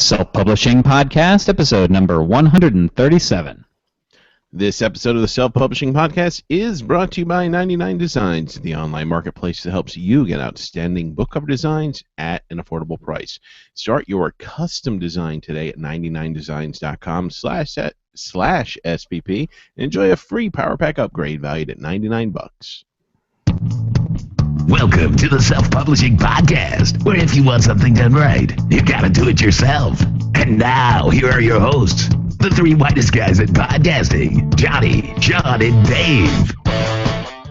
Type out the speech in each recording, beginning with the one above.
Self-Publishing Podcast, episode number 137. This episode of the Self-Publishing Podcast is brought to you by 99 Designs, the online marketplace that helps you get outstanding book cover designs at an affordable price. Start your custom design today at 99designs.com/SPP and enjoy a free Powerpack upgrade valued at $99. Welcome to the Self-Publishing Podcast, where if you want something done right, you gotta do it yourself. And now, here are your hosts, the three whitest guys at podcasting, Johnny, Sean, and Dave.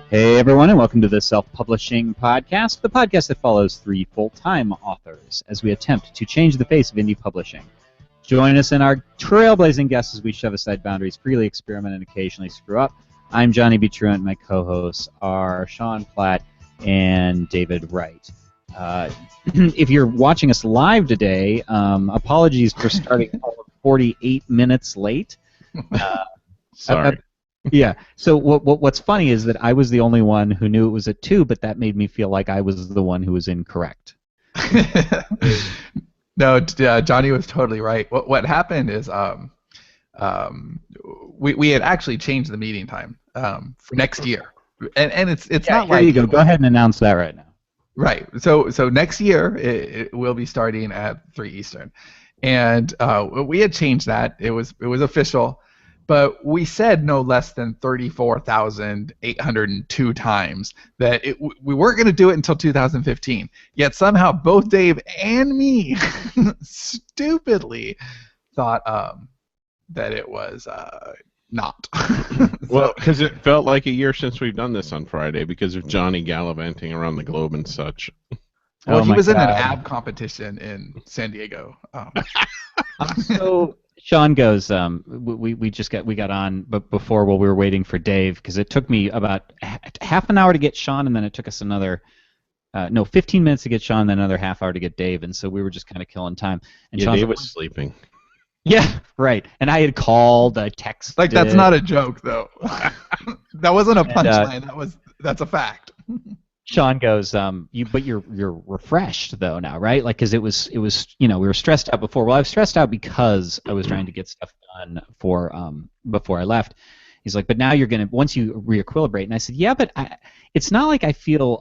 Hey everyone, and welcome to the Self-Publishing Podcast, the podcast that follows three full-time authors as we attempt to change the face of indie publishing. Join us in our trailblazing guests as we shove aside boundaries, freely experiment, and occasionally screw up. I'm Johnny B. Truant, and my co-hosts are Sean Platt and David Wright. If you're watching us live today, apologies for starting 48 minutes late. Sorry. Yeah. So what's funny is that I was the only one who knew it was at 2, but that made me feel like I was the one who was incorrect. No, Johnny was totally right. What happened is we had actually changed the meeting time for next year, and it's not like. There you go. Go ahead and announce that right now. Right. So next year it will be starting at 3 Eastern, and we had changed that. It was official, but we said no less than 34,802 times that we weren't going to do it until 2015. Yet somehow both Dave and me stupidly thought that it was not. Well, because it felt like a year since we've done this on Friday because of Johnny gallivanting around the globe and such. Well, he was in an ab competition in San Diego. So Sean goes, we got on, but before while we were waiting for Dave, because it took me about half an hour to get Sean, and then it took us another 15 minutes to get Sean, then another half hour to get Dave, and so we were just kind of killing time. And yeah, Dave was sleeping. Yeah, right. And I had called, I texted. Like, that's not a joke, though. That wasn't a punchline. That's a fact. Sean goes, but you're refreshed though now, right? Like, because it was we were stressed out before. Well, I was stressed out because I was trying to get stuff done for before I left. He's like, but now you're gonna once you re-equilibrate. And I said, yeah, but it's not like I feel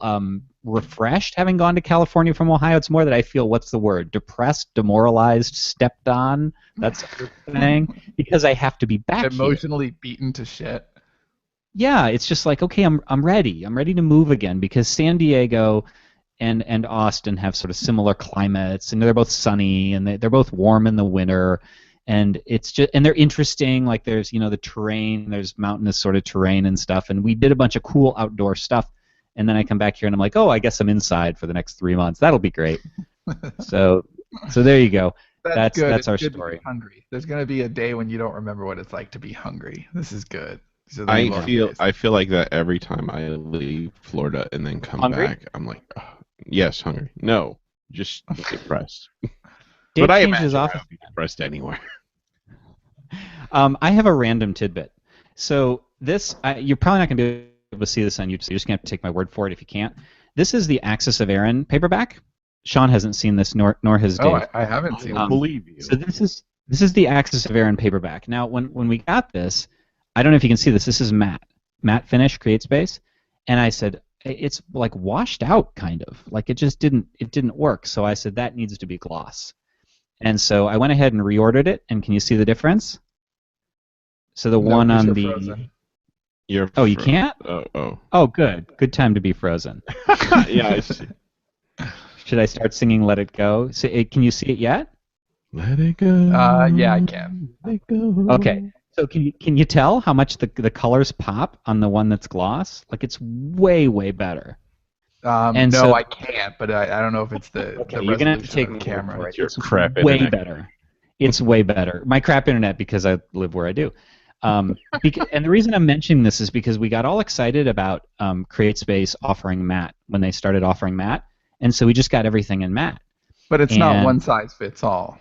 refreshed having gone to California from Ohio. It's more that I feel, what's the word? Depressed, demoralized, stepped on. That's the thing, because I have to be back emotionally here. Beaten to shit. Yeah, it's just like, okay, I'm ready. I'm ready to move again, because San Diego and Austin have sort of similar climates, and they're both sunny, and they're both warm in the winter, and they're interesting. Like, there's the terrain, there's mountainous sort of terrain and stuff, and we did a bunch of cool outdoor stuff. And then I come back here and I'm like, oh, I guess I'm inside for the next 3 months. That'll be great. So there you go. That's our story. To be hungry. There's gonna be a day when you don't remember what it's like to be hungry. This is good. I feel like that every time I leave Florida and then come back. I'm like, oh, yes, hungry. No, just depressed. But I imagine I would be depressed anywhere. I have a random tidbit. So this, you're probably not going to be able to see this on YouTube, so you're just going to have to take my word for it if you can't. This is the Axis of Aaron paperback. Sean hasn't seen this, nor has Dave. Oh, I haven't seen it. I believe you. So this is the Axis of Aaron paperback. Now, when we got this, I don't know if you can see this. This is matte finish, CreateSpace, and I said it's like washed out, kind of. Like, it just didn't work. So I said that needs to be gloss, and so I went ahead and reordered it. And can you see the difference? So the one on the frozen. You can't? Oh, good. Good time to be frozen. Yeah, I see. Should I start singing "Let It Go"? So, can you see it yet? Let it go. Yeah, I can. Let it go. Okay. So can you tell how much the colors pop on the one that's gloss? Like, it's way better. I can't. But I don't know if it's the. Okay, the you're gonna have to take the my camera. word for it. It's crap way internet. better. It's way better. My crap internet, because I live where I do. And the reason I'm mentioning this is because we got all excited about CreateSpace offering matte when they started offering matte, and so we just got everything in matte. But it's not one size fits all.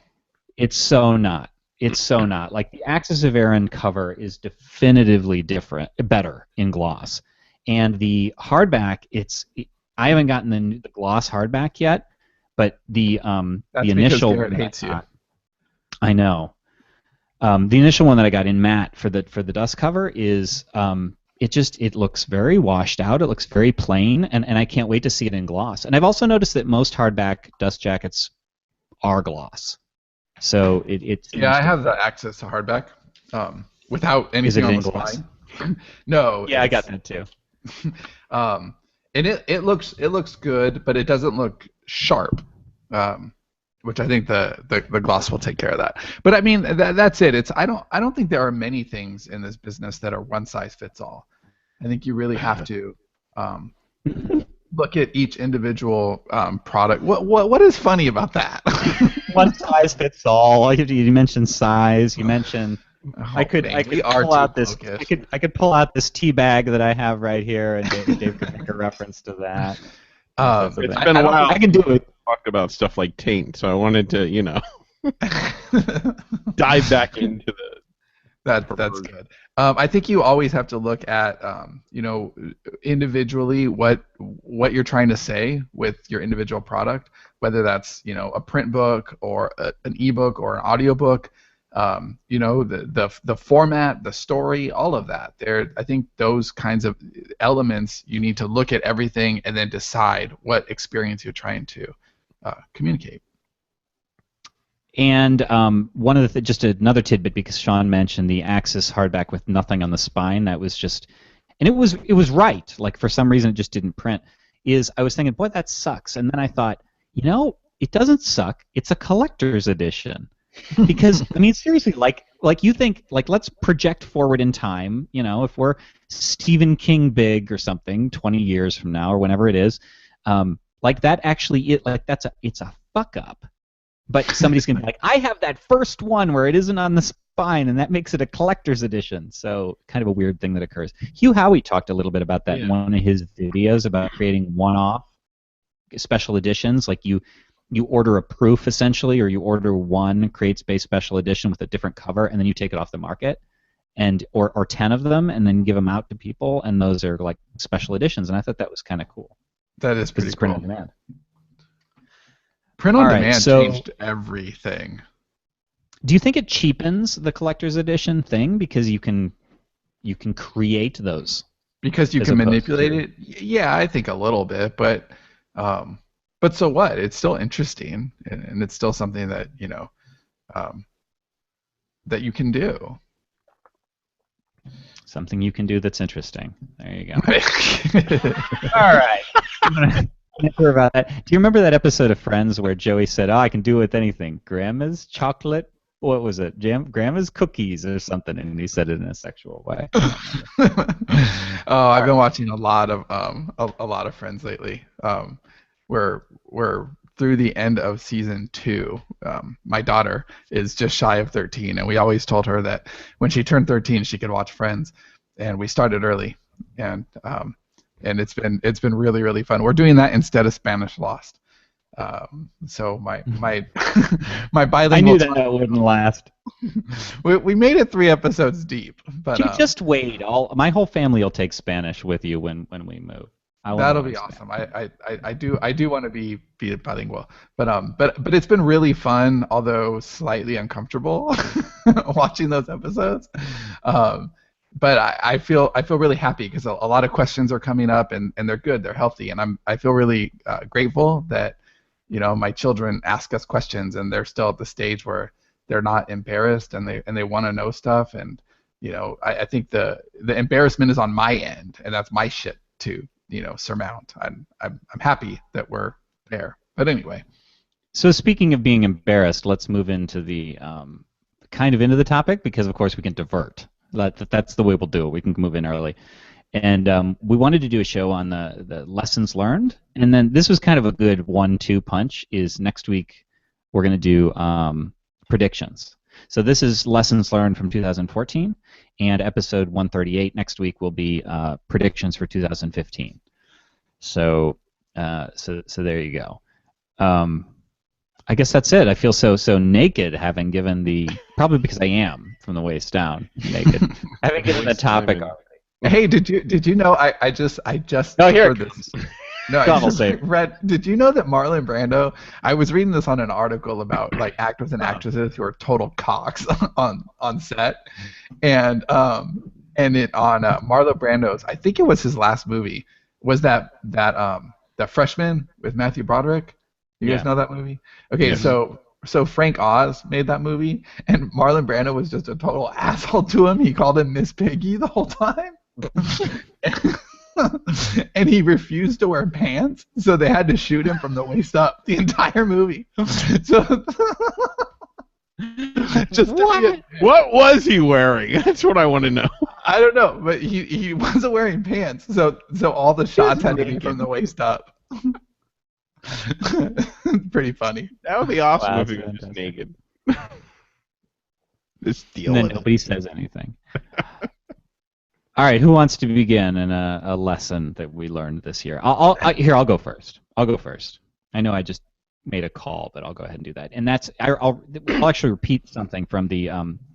It's so not. It's so not. Like, the Axis of Aaron cover is definitively better in gloss, and the hardback, I haven't gotten the gloss hardback yet, but the initial Garrett hates you. I know. The initial one that I got in matte for the dust cover is it looks very washed out. It looks very plain, and I can't wait to see it in gloss. And I've also noticed that most hardback dust jackets are gloss. So it's Yeah, I have the access to hardback without anything on the gloss? spine. No. Yeah, I got that too. And it looks good, but it doesn't look sharp. Which I think the gloss will take care of that. But I mean that's it. I don't think there are many things in this business that are one size fits all. I think you really have to look at each individual product. What is funny about that? One size fits all. You mentioned size. You mentioned I could pull out this tea bag that I have right here, and Dave could make a reference to that. It's been a while. I can do it. Talked about stuff like taint, so I wanted to, dive back into the. That's good. I think you always have to look at, individually what you're trying to say with your individual product, whether that's a print book or an ebook or an audiobook. The format, the story, all of that. I think those kinds of elements, you need to look at everything and then decide what experience you're trying to communicate. And one of the just another tidbit, because Sean mentioned the Axis hardback with nothing on the spine. That was just, and it was right. Like for some reason it just didn't print. I was thinking, boy, that sucks. And then I thought, it doesn't suck. It's a collector's edition. Because I mean, seriously, like you think, like let's project forward in time. If we're Stephen King big or something, 20 years from now or whenever it is, like that actually, it's a fuck up. But somebody's gonna be like, I have that first one where it isn't on the spine, and that makes it a collector's edition. So kind of a weird thing that occurs. Hugh Howey talked a little bit about that in one of his videos about creating one-off special editions, like you order a proof essentially, or you order one CreateSpace special edition with a different cover, and then you take it off the market, or 10 of them, and then give them out to people, and those are like special editions. And I thought that was kind of cool. That is pretty cool. Print on demand. Print on demand changed everything. Do you think it cheapens the collector's edition thing because you can create those? Because you can manipulate it? Yeah, I think a little bit, but so what? It's still interesting, and it's still something that that you can do. Something you can do that's interesting. There you go. All right. I'm gonna hear about that. Do you remember that episode of Friends where Joey said, "Oh, I can do it with anything. Grandma's chocolate. What was it? Grandma's cookies or something," and he said it in a sexual way. I've been watching a lot of Friends lately. We're through the end of season 2. My daughter is just shy of 13, and we always told her that when she turned 13, she could watch Friends, and we started early, and it's been really, really fun. We're doing that instead of Spanish Lost. So my my bilingual. I knew that wouldn't last. We made it 3 episodes deep, but you just wait. My whole family will take Spanish with you when we move. That'll be awesome. I do want to be bilingual, but it's been really fun, although slightly uncomfortable watching those episodes. But I feel really happy because a lot of questions are coming up, and they're good, they're healthy, and I feel really grateful that my children ask us questions, and they're still at the stage where they're not embarrassed, and they want to know stuff, and I think the embarrassment is on my end, and that's my shit to surmount. I'm happy that we're there. But anyway. So speaking of being embarrassed, let's move into the kind of into the topic, because of course we can divert. That's the way we'll do it. We can move in early. And we wanted to do a show on the lessons learned, and then this was kind of a good 1-2 punch. Is next week we're going to do predictions. So this is lessons learned from 2014, and episode 138 next week will be predictions for 2015. So there you go. I guess that's it. I feel so naked, having given probably because I am from the waist down naked, having given the topic already. Hey, did you know I just oh, here this. No, Sean I will just say it. read. Did you know that Marlon Brando? I was reading this on an article about like actors and actresses who are total cocks on set, and it on Marlon Brando's. I think it was his last movie. Was that Freshman with Matthew Broderick? You guys Yeah. know that movie? Okay, Yes. so Frank Oz made that movie, and Marlon Brando was just a total asshole to him. He called him Miss Piggy the whole time. And he refused to wear pants, so they had to shoot him from the waist up the entire movie. So, just What was he wearing? That's what I want to know. I don't know, but he wasn't wearing pants, so all the shots had to be from the waist up. Pretty funny. That would be awesome Wow, if he that's was just fantastic. naked. Just deal And then with it. nobody says anything. All right, who wants to begin in a lesson that we learned this year? I'll go first. I know I just made a call, but I'll go ahead and do that. And that's I'll actually repeat something from the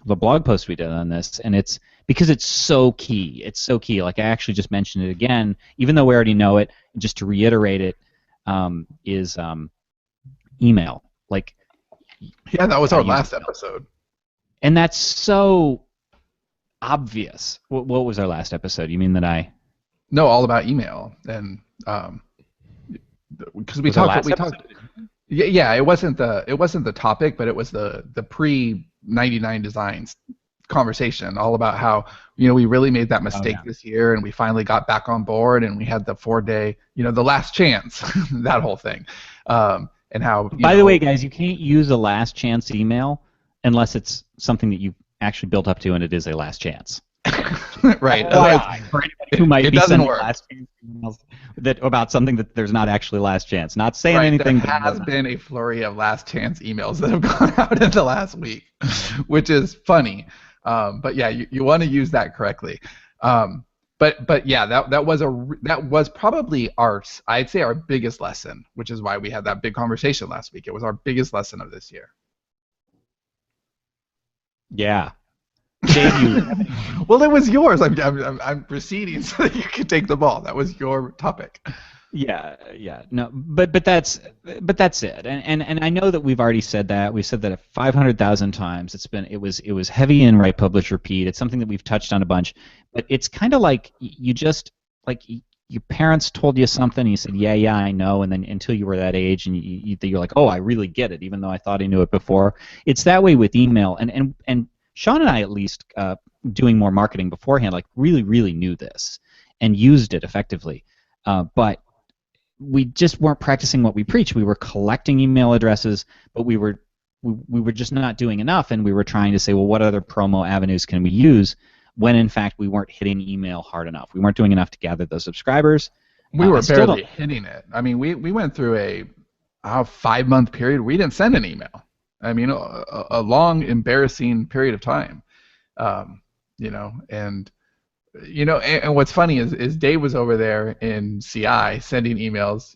blog post we did on this, and it's because it's so key. It's so key. Like I actually just mentioned it again, even though we already know it. Just to reiterate it, is email. Like, Yeah, that was our last episode. and that's so obvious. What was our last episode? You mean that I? No, all about email, and because we Was our talked. last episode? Yeah, it wasn't the topic, but it was the pre 99 Designs conversation, all about how we really made that mistake this year, and we finally got back on board, and we had the 4-day, the last chance, that whole thing, and how. By the way, guys, you can't use a last chance email unless it's something that you actually built up to, and it is a last chance. Right. For anybody who might it be doesn't sending work. last chance emails about something that there's not actually last chance. Not saying Right, anything. there has been a flurry of last chance emails that have gone out in the last week, which is funny. But yeah, you want to use that correctly. But yeah, that was probably I'd say our biggest lesson, which is why we had that big conversation last week. It was our biggest lesson of this year. Yeah. Dave, you. Well, it was yours. I'm proceeding so that you can take the ball. That was your topic. Yeah. No, but that's it. And I know that we've already said that. We've said that 500,000 times. It was heavy in write, publish, repeat. It's something that we've touched on a bunch. But it's kind of like you just like your parents told you something, and you said, yeah, I know, and then until you were that age, and you're like, oh, I really get it, even though I thought I knew it before. It's that way with email, and Sean and I, at least, doing more marketing beforehand, like really knew this and used it effectively, but we just weren't practicing what we preach. We were collecting email addresses, but we were just not doing enough, and we were trying to say, well, what other promo avenues can we use? When in fact we weren't hitting email hard enough. We weren't doing enough to gather those subscribers. We were still barely hitting it. I mean, we went through a 5-month period where we didn't send an email. I mean, a long, embarrassing period of time. And what's funny is Dave was over there in CI sending emails,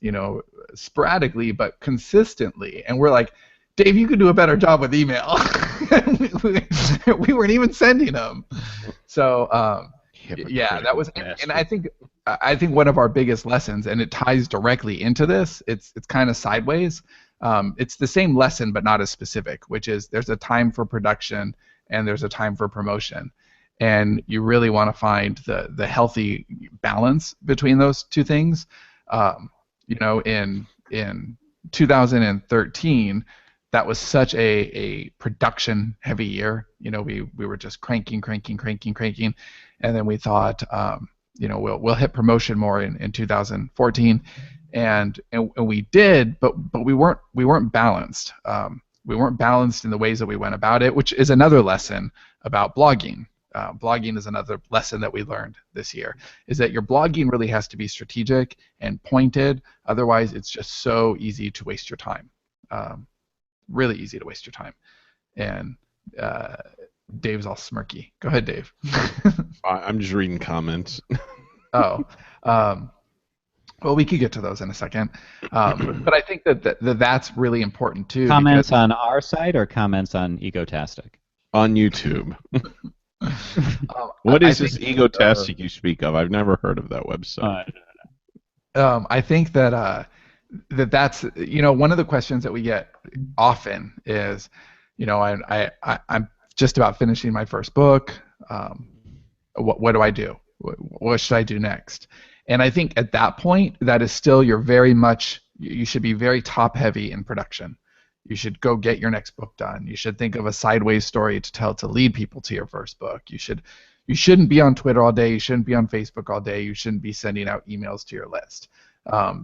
sporadically but consistently, and we're like, Dave, you could do a better job with email. we weren't even sending them. So yeah, that was, and I think one of our biggest lessons, and it ties directly into this. It's kind of sideways. It's the same lesson but not as specific, which is there's a time for production and there's a time for promotion, and you really want to find the healthy balance between those two things. In 2013. That was such a production-heavy year. We were just cranking, and then we thought, we'll hit promotion more in 2014, and we did, but we weren't balanced. We weren't balanced in the ways that we went about it, which is another lesson about blogging. Blogging is another lesson that we learned this year, is that your blogging really has to be strategic and pointed. Otherwise, it's just so easy to waste your time. Really easy to waste your time. And Dave's all smirky. Go ahead, Dave. I'm just reading comments. Oh. Well, we could get to those in a second. But I think that's really important, too. Comments on our site or comments on Egotastic? On YouTube. What is this Egotastic you speak of? I've never heard of that website. I think that that's one of the questions that we get often is, I'm just about finishing my first book. What do I do? What should I do next? And I think at that point, that is still you should be very top heavy in production. You should go get your next book done. You should think of a sideways story to tell to lead people to your first book. You shouldn't be on Twitter all day. You shouldn't be on Facebook all day. You shouldn't be sending out emails to your list,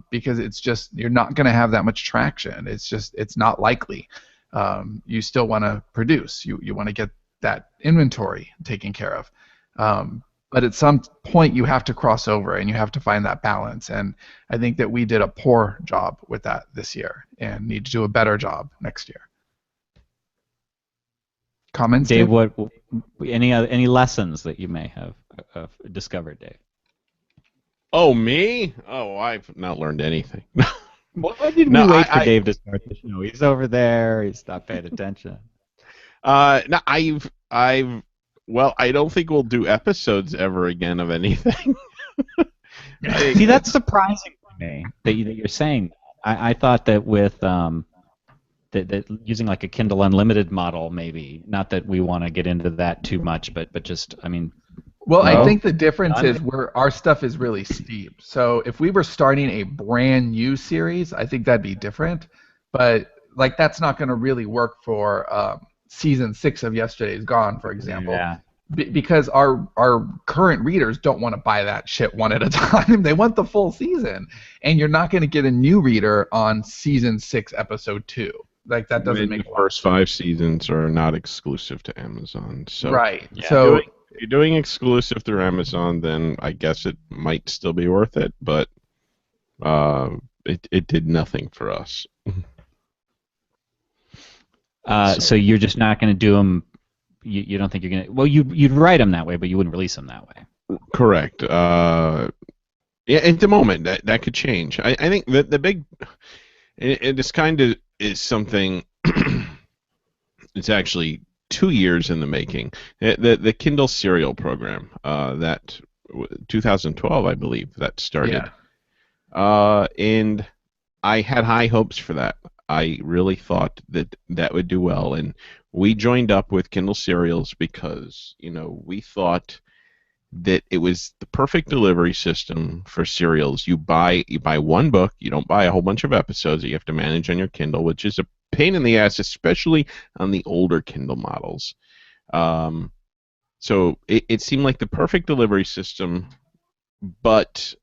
because it's just, you're not going to have that much traction. It's not likely. You still want to produce. You want to get that inventory taken care of. But at some point you have to cross over and you have to find that balance. And I think that we did a poor job with that this year and need to do a better job next year. Comments, Dave? What any lessons that you may have discovered, Dave? Oh, me? Oh, I've not learned anything. Why did we wait for Dave to start the show? He's over there. He's not paying attention. No, well, I don't think we'll do episodes ever again of anything. See, that's surprising to me that you're saying that. I thought that with that using like a Kindle Unlimited model, maybe, not that we want to get into that too much, but just, I mean. Well, no. I think the difference is our stuff is really steep. So if we were starting a brand new series, I think that'd be different. But like that's not going to really work for season 6 of Yesterday's Gone, for example. Yeah. Because our current readers don't want to buy that shit one at a time. They want the full season, and you're not going to get a new reader on season 6, episode 2. Like that doesn't make sense. The first 5 seasons are not exclusive to Amazon, so right. Yeah. So if you're doing exclusive through Amazon, then I guess it might still be worth it, but it did nothing for us. So you're just not going to do them. You don't think you're going to? Well, you'd write them that way, but you wouldn't release them that way. Correct. Yeah, at the moment that could change. I think that the big it is kind of is something. It's actually 2 years in the making. The Kindle Serial program that 2012, I believe, that started. Yeah. And I had high hopes for that. I really thought that would do well, and we joined up with Kindle Serials because we thought that it was the perfect delivery system for serials. You buy one book. You don't buy a whole bunch of episodes that you have to manage on your Kindle, which is a pain in the ass, especially on the older Kindle models. So it seemed like the perfect delivery system, but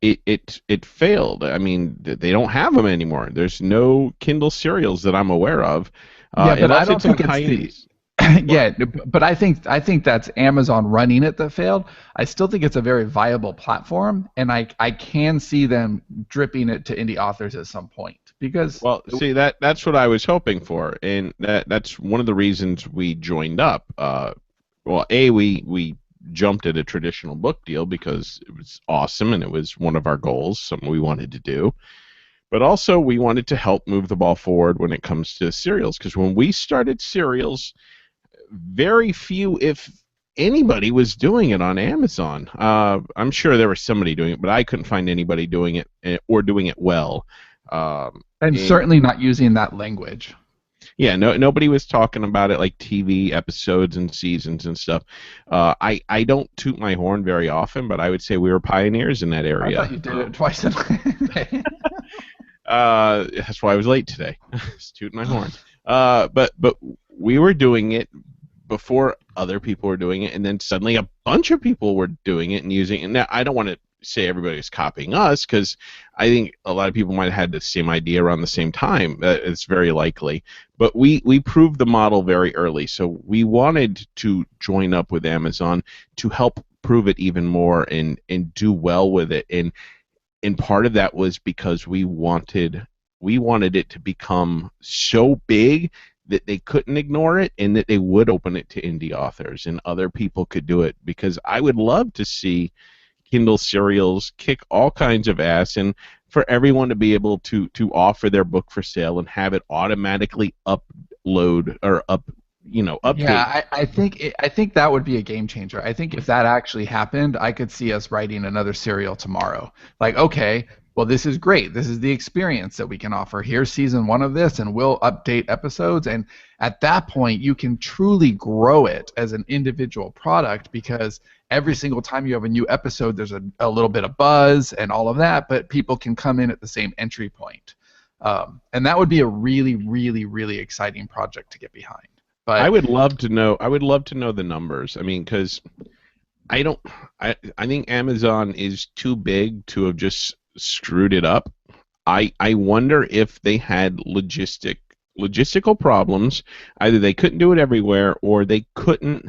it failed. I mean, they don't have them anymore. There's no Kindle Serials that I'm aware of. But I don't think it's yeah, but I think that's Amazon running it that failed. I still think it's a very viable platform, and I can see them dripping it to indie authors at some point because. Well, see that's what I was hoping for, and that's one of the reasons we joined up. We jumped at a traditional book deal because it was awesome and it was one of our goals, something we wanted to do. But also we wanted to help move the ball forward when it comes to serials, because when we started serials, very few, if anybody, was doing it on Amazon. I'm sure there was somebody doing it, but I couldn't find anybody doing it or doing it well. And certainly not using that language. Yeah, nobody was talking about it like TV episodes and seasons and stuff. I don't toot my horn very often, but I would say we were pioneers in that area. I thought you did it twice a day. That's why I was late today. Just tooting my horn. But we were doing it before other people were doing it, and then suddenly a bunch of people were doing it and using it. Now, I don't want to say everybody was copying us, because I think a lot of people might have had the same idea around the same time. It's very likely. But we proved the model very early, so we wanted to join up with Amazon to help prove it even more and do well with it. And part of that was because we wanted it to become so big that they couldn't ignore it, and that they would open it to indie authors and other people could do it, because I would love to see Kindle Serials kick all kinds of ass, and for everyone to be able to offer their book for sale and have it automatically upload or update. Yeah, I think that would be a game changer. I think if that actually happened, I could see us writing another serial tomorrow. Like, okay, well, this is great. This is the experience that we can offer. Here's season 1 of this, and we'll update episodes. And at that point, you can truly grow it as an individual product, because every single time you have a new episode, there's a little bit of buzz and all of that, but people can come in at the same entry point. And that would be a really, really, really exciting project to get behind. But I would love to know. I would love to know the numbers. I mean, because I think Amazon is too big to have just screwed it up. I wonder if they had logistical problems. Either they couldn't do it everywhere, or they couldn't.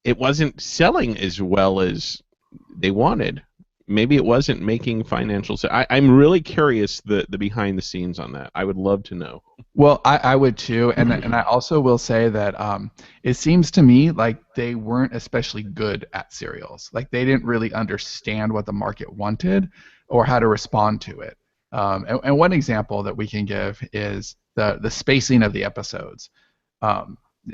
It wasn't selling as well as they wanted. Maybe it wasn't making financial sense. I'm really curious the behind the scenes on that. I would love to know. Well, I would too, and I also will say that it seems to me like they weren't especially good at serials. Like they didn't really understand what the market wanted or how to respond to it. And one example that we can give is the spacing of the episodes.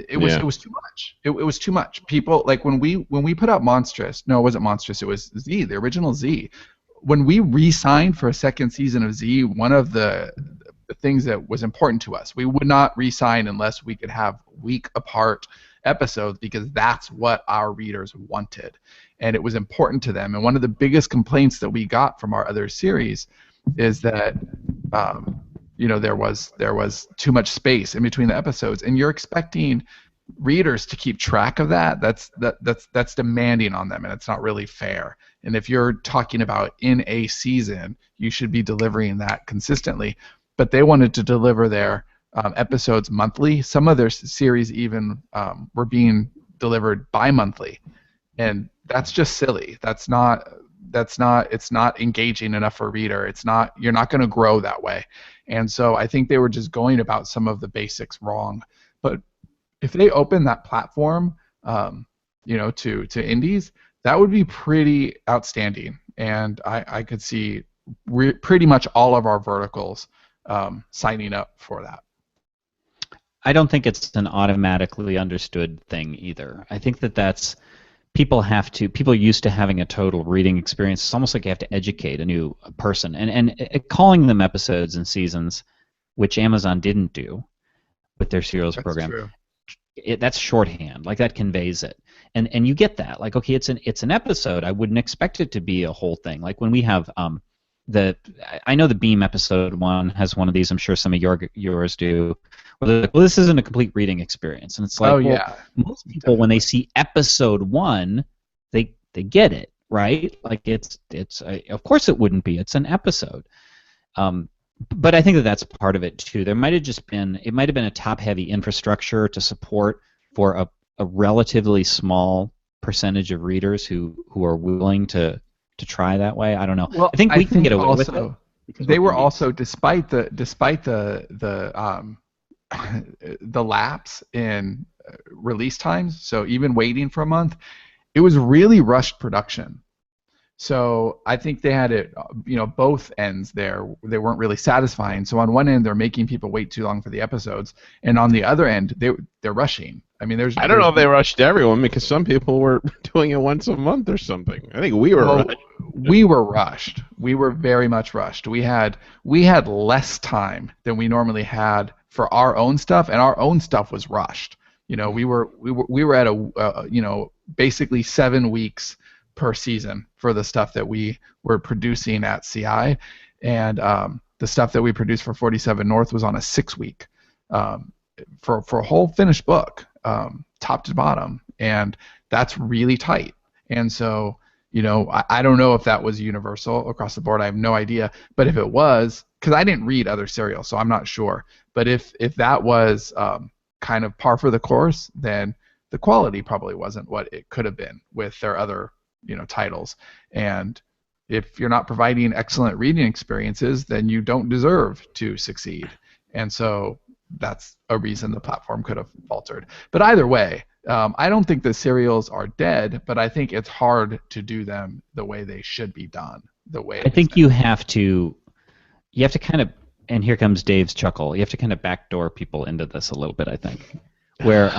It was too much. It was too much. People, like when we put out Monstrous. No, it wasn't Monstrous. It was Z, the original Z. When we re-signed for a second season of Z, one of the things that was important to us, we would not re-sign unless we could have week apart episodes, because that's what our readers wanted, and it was important to them. And one of the biggest complaints that we got from our other series is that there was too much space in between the episodes, and you're expecting readers to keep track of that. That's demanding on them, and it's not really fair. And if you're talking about in a season, you should be delivering that consistently. But they wanted to deliver their episodes monthly. Some of their series even were being delivered bi-monthly, and that's just silly. It's not engaging enough for a reader. You're not going to grow that way. And so I think they were just going about some of the basics wrong. But if they open that platform, to indies, that would be pretty outstanding. And I could see pretty much all of our verticals signing up for that. I don't think it's an automatically understood thing either. I think that's people used to having a total reading experience. It's almost like you have to educate a new person, and calling them episodes and seasons, which Amazon didn't do with their serials program. True. That's shorthand. Like that conveys it, and you get that. Like, okay, it's an episode. I wouldn't expect it to be a whole thing. Like when we have I know the Beam episode 1 has one of these. I'm sure some of yours do. Where they're like, well, this isn't a complete reading experience, and it's like, most people Definitely. when they see episode 1, they get it, right? Like it's of course it wouldn't be. It's an episode. But I think that's part of it too. It might have been a top-heavy infrastructure to support for a relatively small percentage of readers who are willing to try that way. I don't know. Well, I think we can get away with it. They were also, despite the the lapse in release times, so even waiting for a month, it was really rushed production. So I think they had it, both ends there. They weren't really satisfying. So on one end, they're making people wait too long for the episodes, and on the other end, they're rushing. I mean, I don't know if they rushed everyone, because some people were doing it once a month or something. I think we were rushed. We were rushed. We were very much rushed. We had less time than we normally had for our own stuff, and our own stuff was rushed. We were at basically 7 weeks per season for the stuff that we were producing at CI, and the stuff that we produced for 47 North was on a 6-week for a whole finished book, top to bottom, and that's really tight. And so, I don't know if that was universal across the board. I have no idea, but if it was, because I didn't read other serials, so I'm not sure. But if that was kind of par for the course, then the quality probably wasn't what it could have been with their other titles. And if you're not providing excellent reading experiences, then you don't deserve to succeed. And so that's a reason the platform could have faltered. But either way, I don't think the serials are dead, but I think it's hard to do them the way they should be done. I think you have to kind of, and here comes Dave's chuckle, you have to kind of backdoor people into this a little bit, I think, where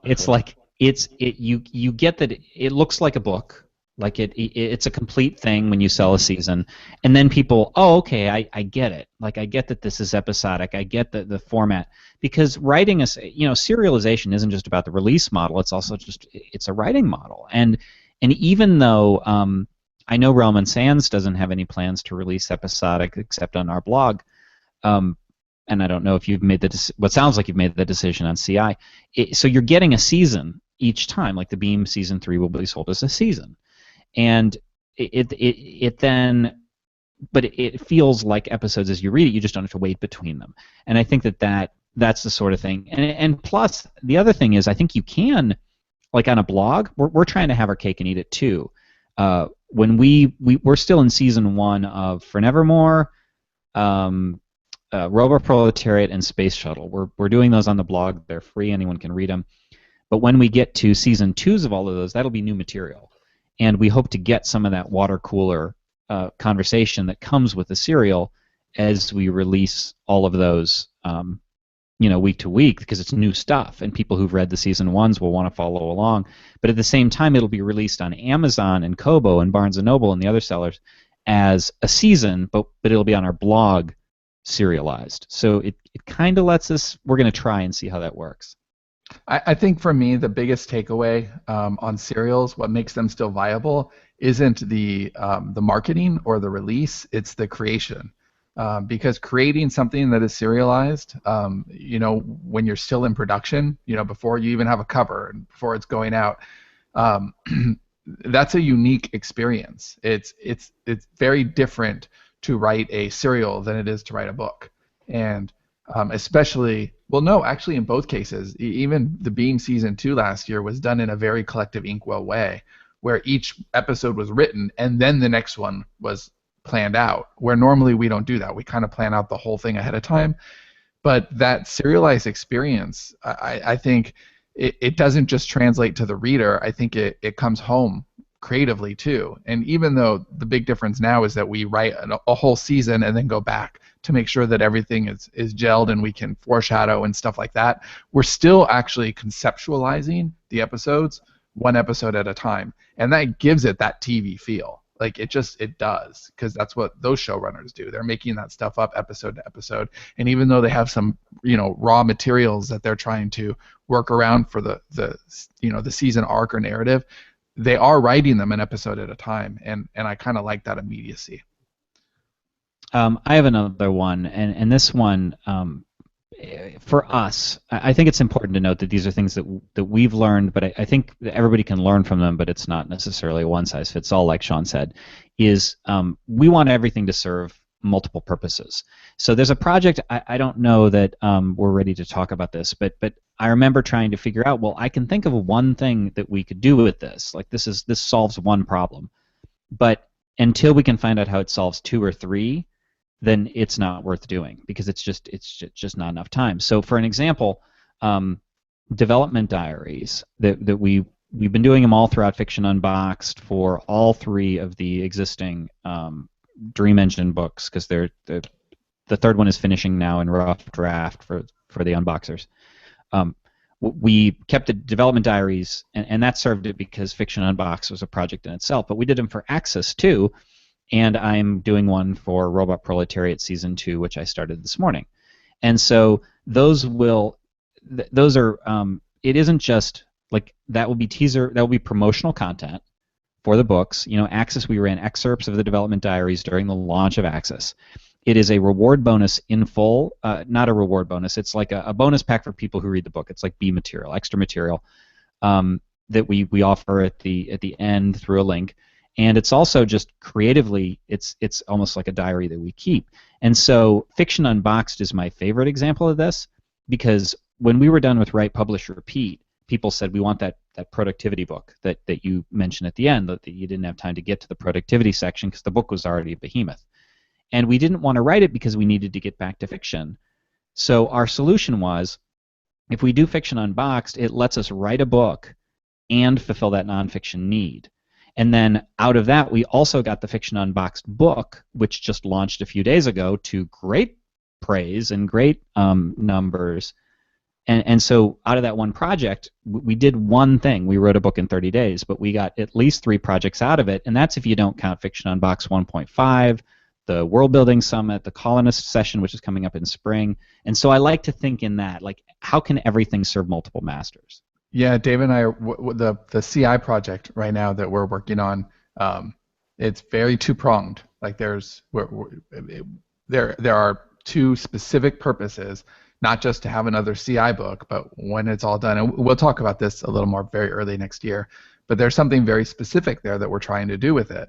it's like you get that it looks like a book Like it's a complete thing when you sell a season, and then people, oh, okay, I get it. Like I get that this is episodic. I get the format, because writing serialization isn't just about the release model. It's also it's a writing model, and even though I know Realm and Sands doesn't have any plans to release episodic except on our blog, and I don't know if you've made what sounds like you've made the decision on CI. So you're getting a season each time. Like the Beam season 3 will be sold as a season. And it feels like episodes as you read it. You just don't have to wait between them. And I think that's the sort of thing. And plus, the other thing is, I think you can, like on a blog, we're trying to have our cake and eat it too. When we're still in season 1 of For Nevermore, Robot Proletariat, and Space Shuttle. We're doing those on the blog. They're free. Anyone can read them. But when we get to season 2s of all of those, that'll be new material. And we hope to get some of that water cooler conversation that comes with the serial as we release all of those, week to week, because it's new stuff, and people who've read the season 1s will want to follow along. But at the same time, it'll be released on Amazon and Kobo and Barnes & Noble and the other sellers as a season, but it'll be on our blog serialized. So it kind of lets us, we're going to try and see how that works. I think for me, the biggest takeaway on serials, what makes them still viable, isn't the marketing or the release, it's the creation. Because creating something that is serialized, when you're still in production, before you even have a cover and before it's going out, that's a unique experience. It's very different to write a serial than it is to write a book. And especially, well, no, actually in both cases, even the Beam Season 2 last year was done in a very collective Inkwell way, where each episode was written and then the next one was planned out, where normally we don't do that. We kind of plan out the whole thing ahead of time. But that serialized experience, I think it doesn't just translate to the reader. I think it comes home creatively too. And even though the big difference now is that we write a whole season and then go back to make sure that everything is gelled and we can foreshadow and stuff like that, we're still actually conceptualizing the episodes one episode at a time. And that gives it that TV feel. Like it does, because that's what those showrunners do. They're making that stuff up episode to episode. And even though they have some, raw materials that they're trying to work around for the season arc or narrative, they are writing them an episode at a time, and I kind of like that immediacy. I have another one, and this one, for us, I think it's important to note that these are things that we've learned, but I think that everybody can learn from them, but it's not necessarily a one-size-fits-all, like Sean said, is we want everything to serve multiple purposes. So there's a project, I don't know that we're ready to talk about this, but I remember trying to figure out, well, I can think of one thing that we could do with this. Like this solves one problem. But until we can find out how it solves 2 or 3, then it's not worth doing, because it's just not enough time. So for an example, development diaries that we've been doing them all throughout Fiction Unboxed for all 3 of the existing Dream Engine books, because the third one is finishing now in rough draft for the unboxers. We kept the development diaries, and that served it because Fiction Unboxed was a project in itself. But we did them for Access too, and I'm doing one for Robot Proletariat Season 2, which I started this morning. And so those are it isn't just like that will be promotional content for the books. Access, we ran excerpts of the development diaries during the launch of Access. It is a reward bonus in full, not a reward bonus. It's like a bonus pack for people who read the book. It's like B material, extra material that we offer at the end through a link. And it's also just creatively, it's almost like a diary that we keep. And so Fiction Unboxed is my favorite example of this, because when we were done with Write, Publish, Repeat, people said, we want that productivity book that you mentioned at the end, that you didn't have time to get to the productivity section because the book was already a behemoth. And we didn't want to write it because we needed to get back to fiction. So our solution was, if we do Fiction Unboxed, it lets us write a book and fulfill that nonfiction need. And then out of that, we also got the Fiction Unboxed book, which just launched a few days ago, to great praise and great numbers. And so out of that one project, we did one thing. We wrote a book in 30 days, but we got at least 3 projects out of it, and that's if you don't count Fiction on Box 1.5, the World Building Summit, the Colonist Session, which is coming up in spring. And so I like to think in that, like, how can everything serve multiple masters? Yeah, Dave and I are the CI project right now that we're working on. It's very two-pronged. Like there are 2 specific purposes, not just to have another CI book, but when it's all done, and we'll talk about this a little more very early next year, but there's something very specific there that we're trying to do with it.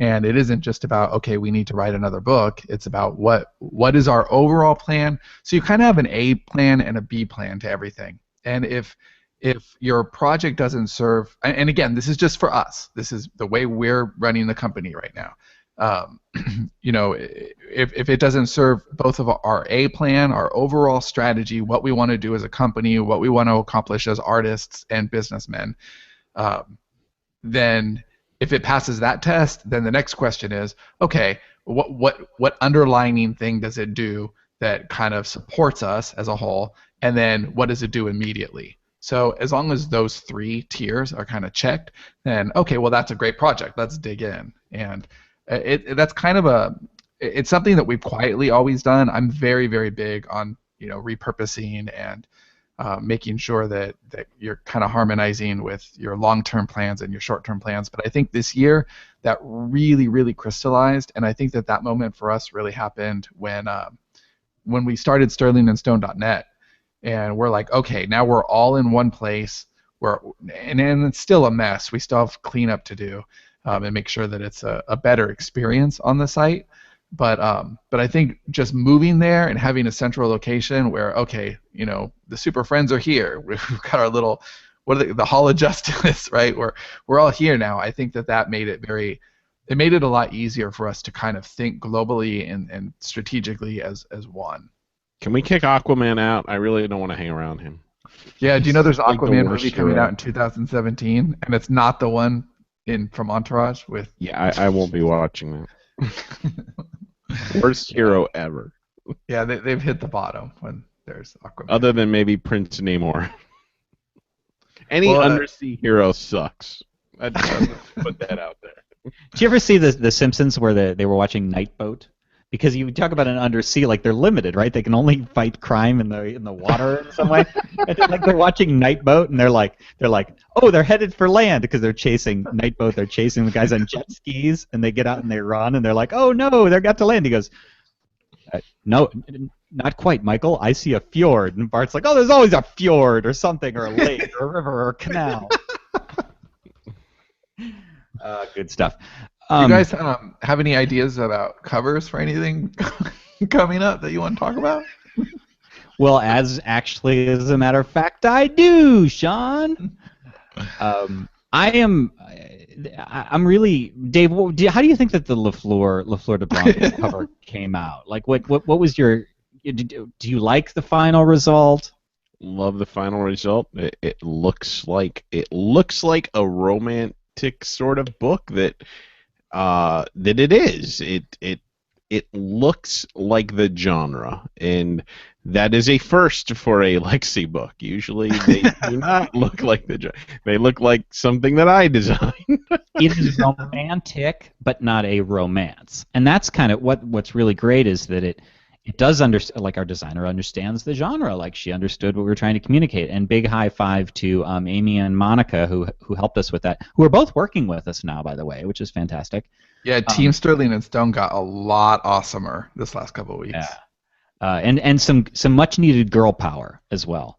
And it isn't just about, okay, we need to write another book. It's about what is our overall plan. So you kind of have an A plan and a B plan to everything. And if your project doesn't serve, and again, this is just for us. This is the way we're running the company right now. If it doesn't serve both of our A plan, our overall strategy, what we want to do as a company, what we want to accomplish as artists and businessmen, then if it passes that test, then the next question is, okay, what underlining thing does it do that kind of supports us as a whole, and then what does it do immediately? So as long as those 3 tiers are kind of checked, then okay, well that's a great project. Let's dig in. And that's kind of it's something that we've quietly always done. I'm very, very big on repurposing and making sure that you're kind of harmonizing with your long-term plans and your short-term plans. But I think this year that really, really crystallized, and I think that moment for us really happened when we started sterlingandstone.net, and we're like, okay, now we're all in one place. And it's still a mess. We still have cleanup to do. And make sure that it's a better experience on the site. But I think just moving there and having a central location where, okay, the super friends are here. We've got our little, the Hall of Justice, right? We're all here now. I think that made it a lot easier for us to kind of think globally and strategically as one. Can we kick Aquaman out? I really don't want to hang around him. Yeah, do you know there's an Like the Aquaman worst movie coming hero. out in 2017, and it's not the one from Entourage with... Yeah, I won't be watching that. Worst hero ever. Yeah, they've hit the bottom when there's Aquaman. Other than maybe Prince Namor. Any undersea hero sucks. I'd put that out there. Did you ever see the Simpsons where they were watching Night Boat? Because you talk about an undersea, like they're limited, right? They can only fight crime in the water in some way. And then, like they're watching Night Boat, and they're like, oh, they're headed for land because they're chasing Night Boat. They're chasing the guys on jet skis, and they get out and they run, and they're like, oh no, they got to land. He goes, no, not quite, Michael. I see a fjord, and Bart's like, oh, there's always a fjord or something, or a lake, or a river, or a canal. Good stuff. You guys have any ideas about covers for anything coming up that you want to talk about? Well, as a matter of fact, I do, Sean. I'm really, Dave. How do you think that the LaFleur de Blanc cover came out? Like, what was your? Do you like the final result? Love the final result. It looks like a romantic sort of book that it is. It looks like the genre, and that is a first for a Lexi book. Usually they do not look like the genre. They look like something that I designed. It is romantic, but not a romance, and that's kind of what's really great is that it does understand, like our designer understands the genre, like she understood what we were trying to communicate. And big high five to Amy and Monica who helped us with that, who are both working with us now, by the way, which is fantastic. Yeah, Team Sterling and Stone got a lot awesomer this last couple of weeks. Yeah, and some much needed girl power as well.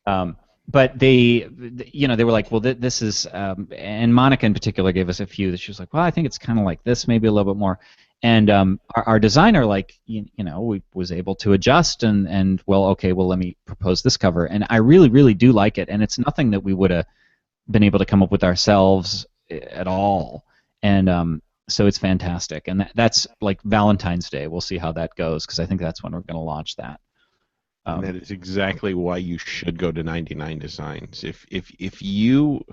But they were like, well, this is, and Monica in particular gave us a few that she was like, well, I think it's kind of like this, maybe a little bit more. And our designer, like, we was able to adjust and well, okay, well, let me propose this cover. And I really, really do like it. And it's nothing that we would have been able to come up with ourselves at all. And so it's fantastic. And that's like Valentine's Day. We'll see how that goes because I think that's when we're going to launch that. And that is exactly why you should go to 99 Designs. If you,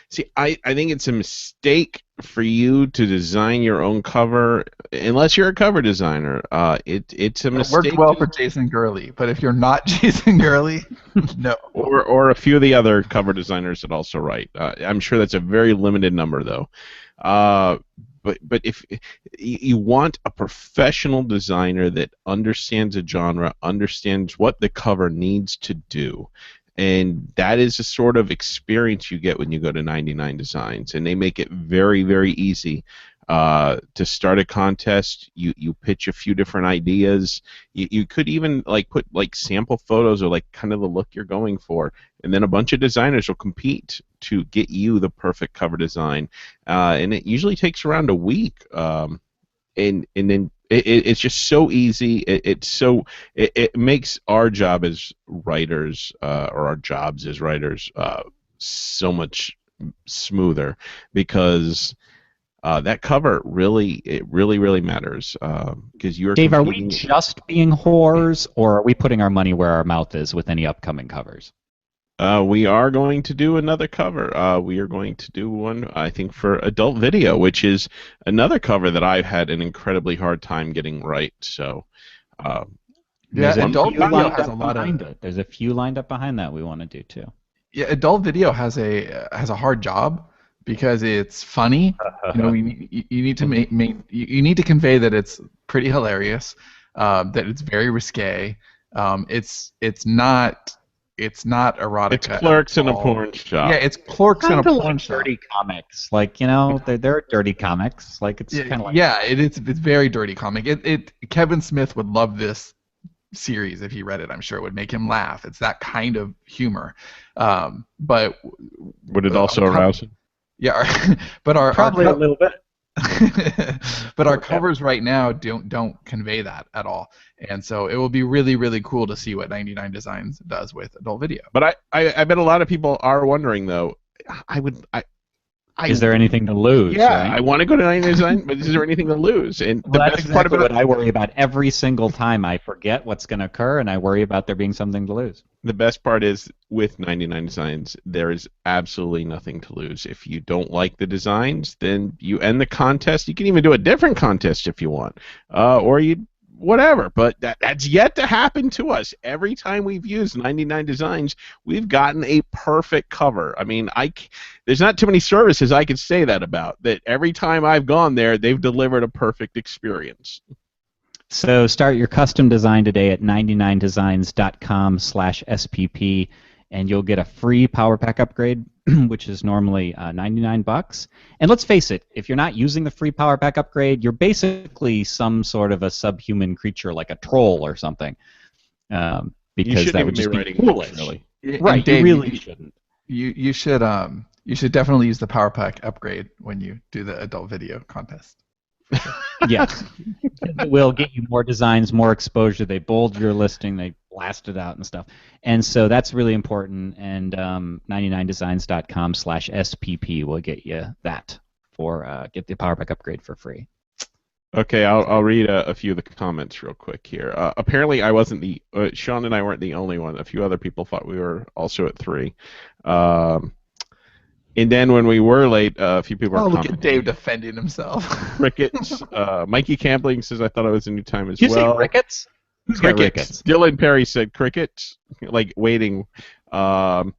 See, I think it's a mistake for you to design your own cover unless you're a cover designer. It's a mistake. It worked well for Jason Gurley, but if you're not Jason Gurley, no. Or a few of the other cover designers that also write. I'm sure that's a very limited number, though. But if you want a professional designer that understands a genre, understands what the cover needs to do, and that is the sort of experience you get when you go to 99 Designs, and they make it very, very easy to start a contest. You pitch a few different ideas. You could even put sample photos or kind of the look you're going for, and then a bunch of designers will compete to get you the perfect cover design. And it usually takes around a week. And then it's just so easy. It makes our job as writers, or our jobs as writers, so much smoother, because that cover really matters. Because you're Dave, are we just being whores, or are we putting our money where our mouth is with any upcoming covers? We are going to do another cover. We are going to do one, I think, for adult video, which is another cover that I've had an incredibly hard time getting right. So, yeah, adult video has a lot of it. There's a few lined up behind that we want to do too. Yeah, adult video has a hard job because it's funny. You need to you need to convey that it's pretty hilarious, that it's very risque. It's not erotica. It's Clerks in a porn shop. Yeah, it's Clerks in a porn shop. Dirty comics, they're dirty comics. It's kind of like it's very dirty comic. Kevin Smith would love this series if he read it. I'm sure it would make him laugh. It's that kind of humor. But would it also arouse him? Yeah, but probably a little bit. But our covers right now don't convey that at all, and so it will be really, really cool to see what 99 Designs does with adult video. But I bet a lot of people are wondering, though. Is there anything to lose? Yeah, right? I want to go to 99 Designs, but is there anything to lose? And the that's best exactly part about what I worry about every single time. I forget what's going to occur, and I worry about there being something to lose. The best part is with 99 Designs, there is absolutely nothing to lose. If you don't like the designs, then you end the contest. You can even do a different contest if you want, or whatever. But that's yet to happen to us. Every time we've used 99 Designs, we've gotten a perfect cover. I mean, there's not too many services I could say that about. That every time I've gone there, they've delivered a perfect experience. So start your custom design today at 99designs.com/SPP, and you'll get a free Powerpack upgrade, which is normally $99. And let's face it, if you're not using the free Powerpack upgrade, you're basically some sort of a subhuman creature like a troll or something. Because that would just be foolish. Really. Right, Dave, you really shouldn't. You should definitely use the Powerpack upgrade when you do the adult video contest. Yes. It will get you more designs, more exposure. They bold your listing, they blast it out and stuff. And so that's really important. And 99designs.com/SPP will get you that get the Powerpack upgrade for free. Okay, I'll read a few of the comments real quick here. Apparently, I wasn't Sean and I weren't the only one. A few other people thought we were also at 3. And then when we were late, a few people were commenting. Look at Dave defending himself. Crickets. Mikey Campling says, I thought it was a new time as Did you well. say Ricketts? Who's got Ricketts? Dylan Perry said crickets, waiting. Hold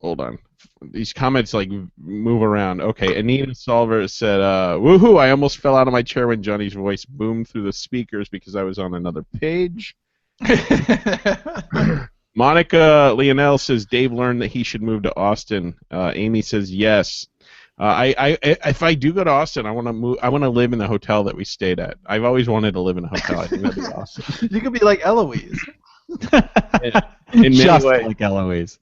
on. These comments move around. Okay, Anita Solver said, woohoo, I almost fell out of my chair when Johnny's voice boomed through the speakers because I was on another page. Monica Leonel says Dave learned that he should move to Austin. Amy says yes. If I do go to Austin, I want to move. I want to live in the hotel that we stayed at. I've always wanted to live in a hotel. I think that'd be awesome. You could be like Eloise. In Just many ways. like Eloise.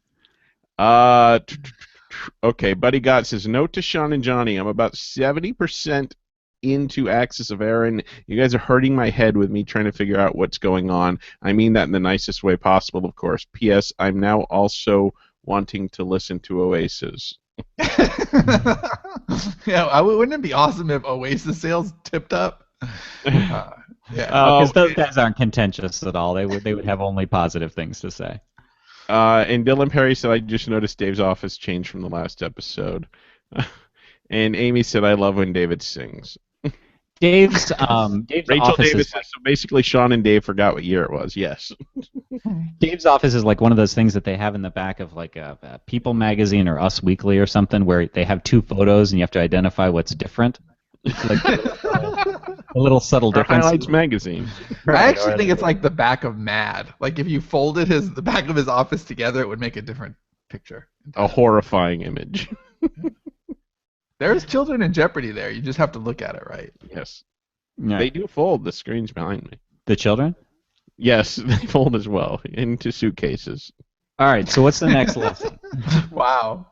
Okay, Buddy Gott says, note to Sean and Johnny, I'm about 70% into Axis of Aaron. You guys are hurting my head with me trying to figure out what's going on. I mean that in the nicest way possible, of course. P.S. I'm now also wanting to listen to Oasis. Yeah, wouldn't it be awesome if Oasis sales tipped up? Because those guys aren't contentious at all. They would have only positive things to say. And Dylan Perry said, I just noticed Dave's office changed from the last episode. And Amy said, I love when David sings. Dave's Rachel office Davis is like, says, so basically Sean and Dave forgot what year it was. Yes. Dave's office is like one of those things that they have in the back of like a People magazine or Us Weekly or something, where they have two photos and you have to identify what's different. Like a little subtle Or difference. Highlights magazine. I actually think it's like the back of Mad. Like if you folded the back of his office together, it would make a different picture. A horrifying image. There's Children in Jeopardy there. You just have to look at it right. Yes. Yeah. They do fold. The screen's behind me. The children? Yes, they fold as well into suitcases. All right, so what's the next lesson? Wow.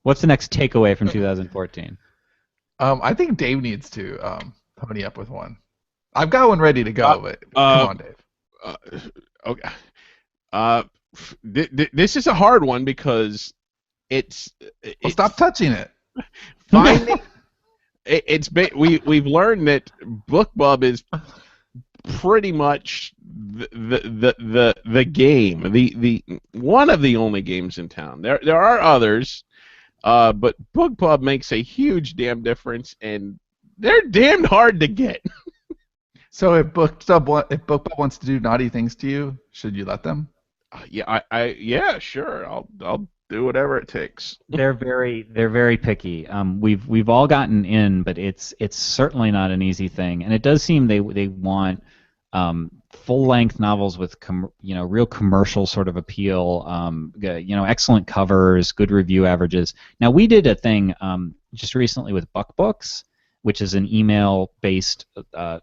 What's the next takeaway from 2014? I think Dave needs to pony up with one. I've got one ready to go, but come on, Dave. Okay. This is a hard one because it's Stop touching it. finding. We've learned that BookBub is pretty much the game, the one of the only games in town. There are others, but BookBub makes a huge damn difference, and they're damned hard to get. So if BookBub wants to do naughty things to you, should you let them? Yeah, sure. I'll do whatever it takes. They're very picky. We've all gotten in, but it's certainly not an easy thing. And it does seem they want full-length novels with real commercial sort of appeal. Excellent covers, good review averages. Now we did a thing just recently with BuckBooks, which is an email-based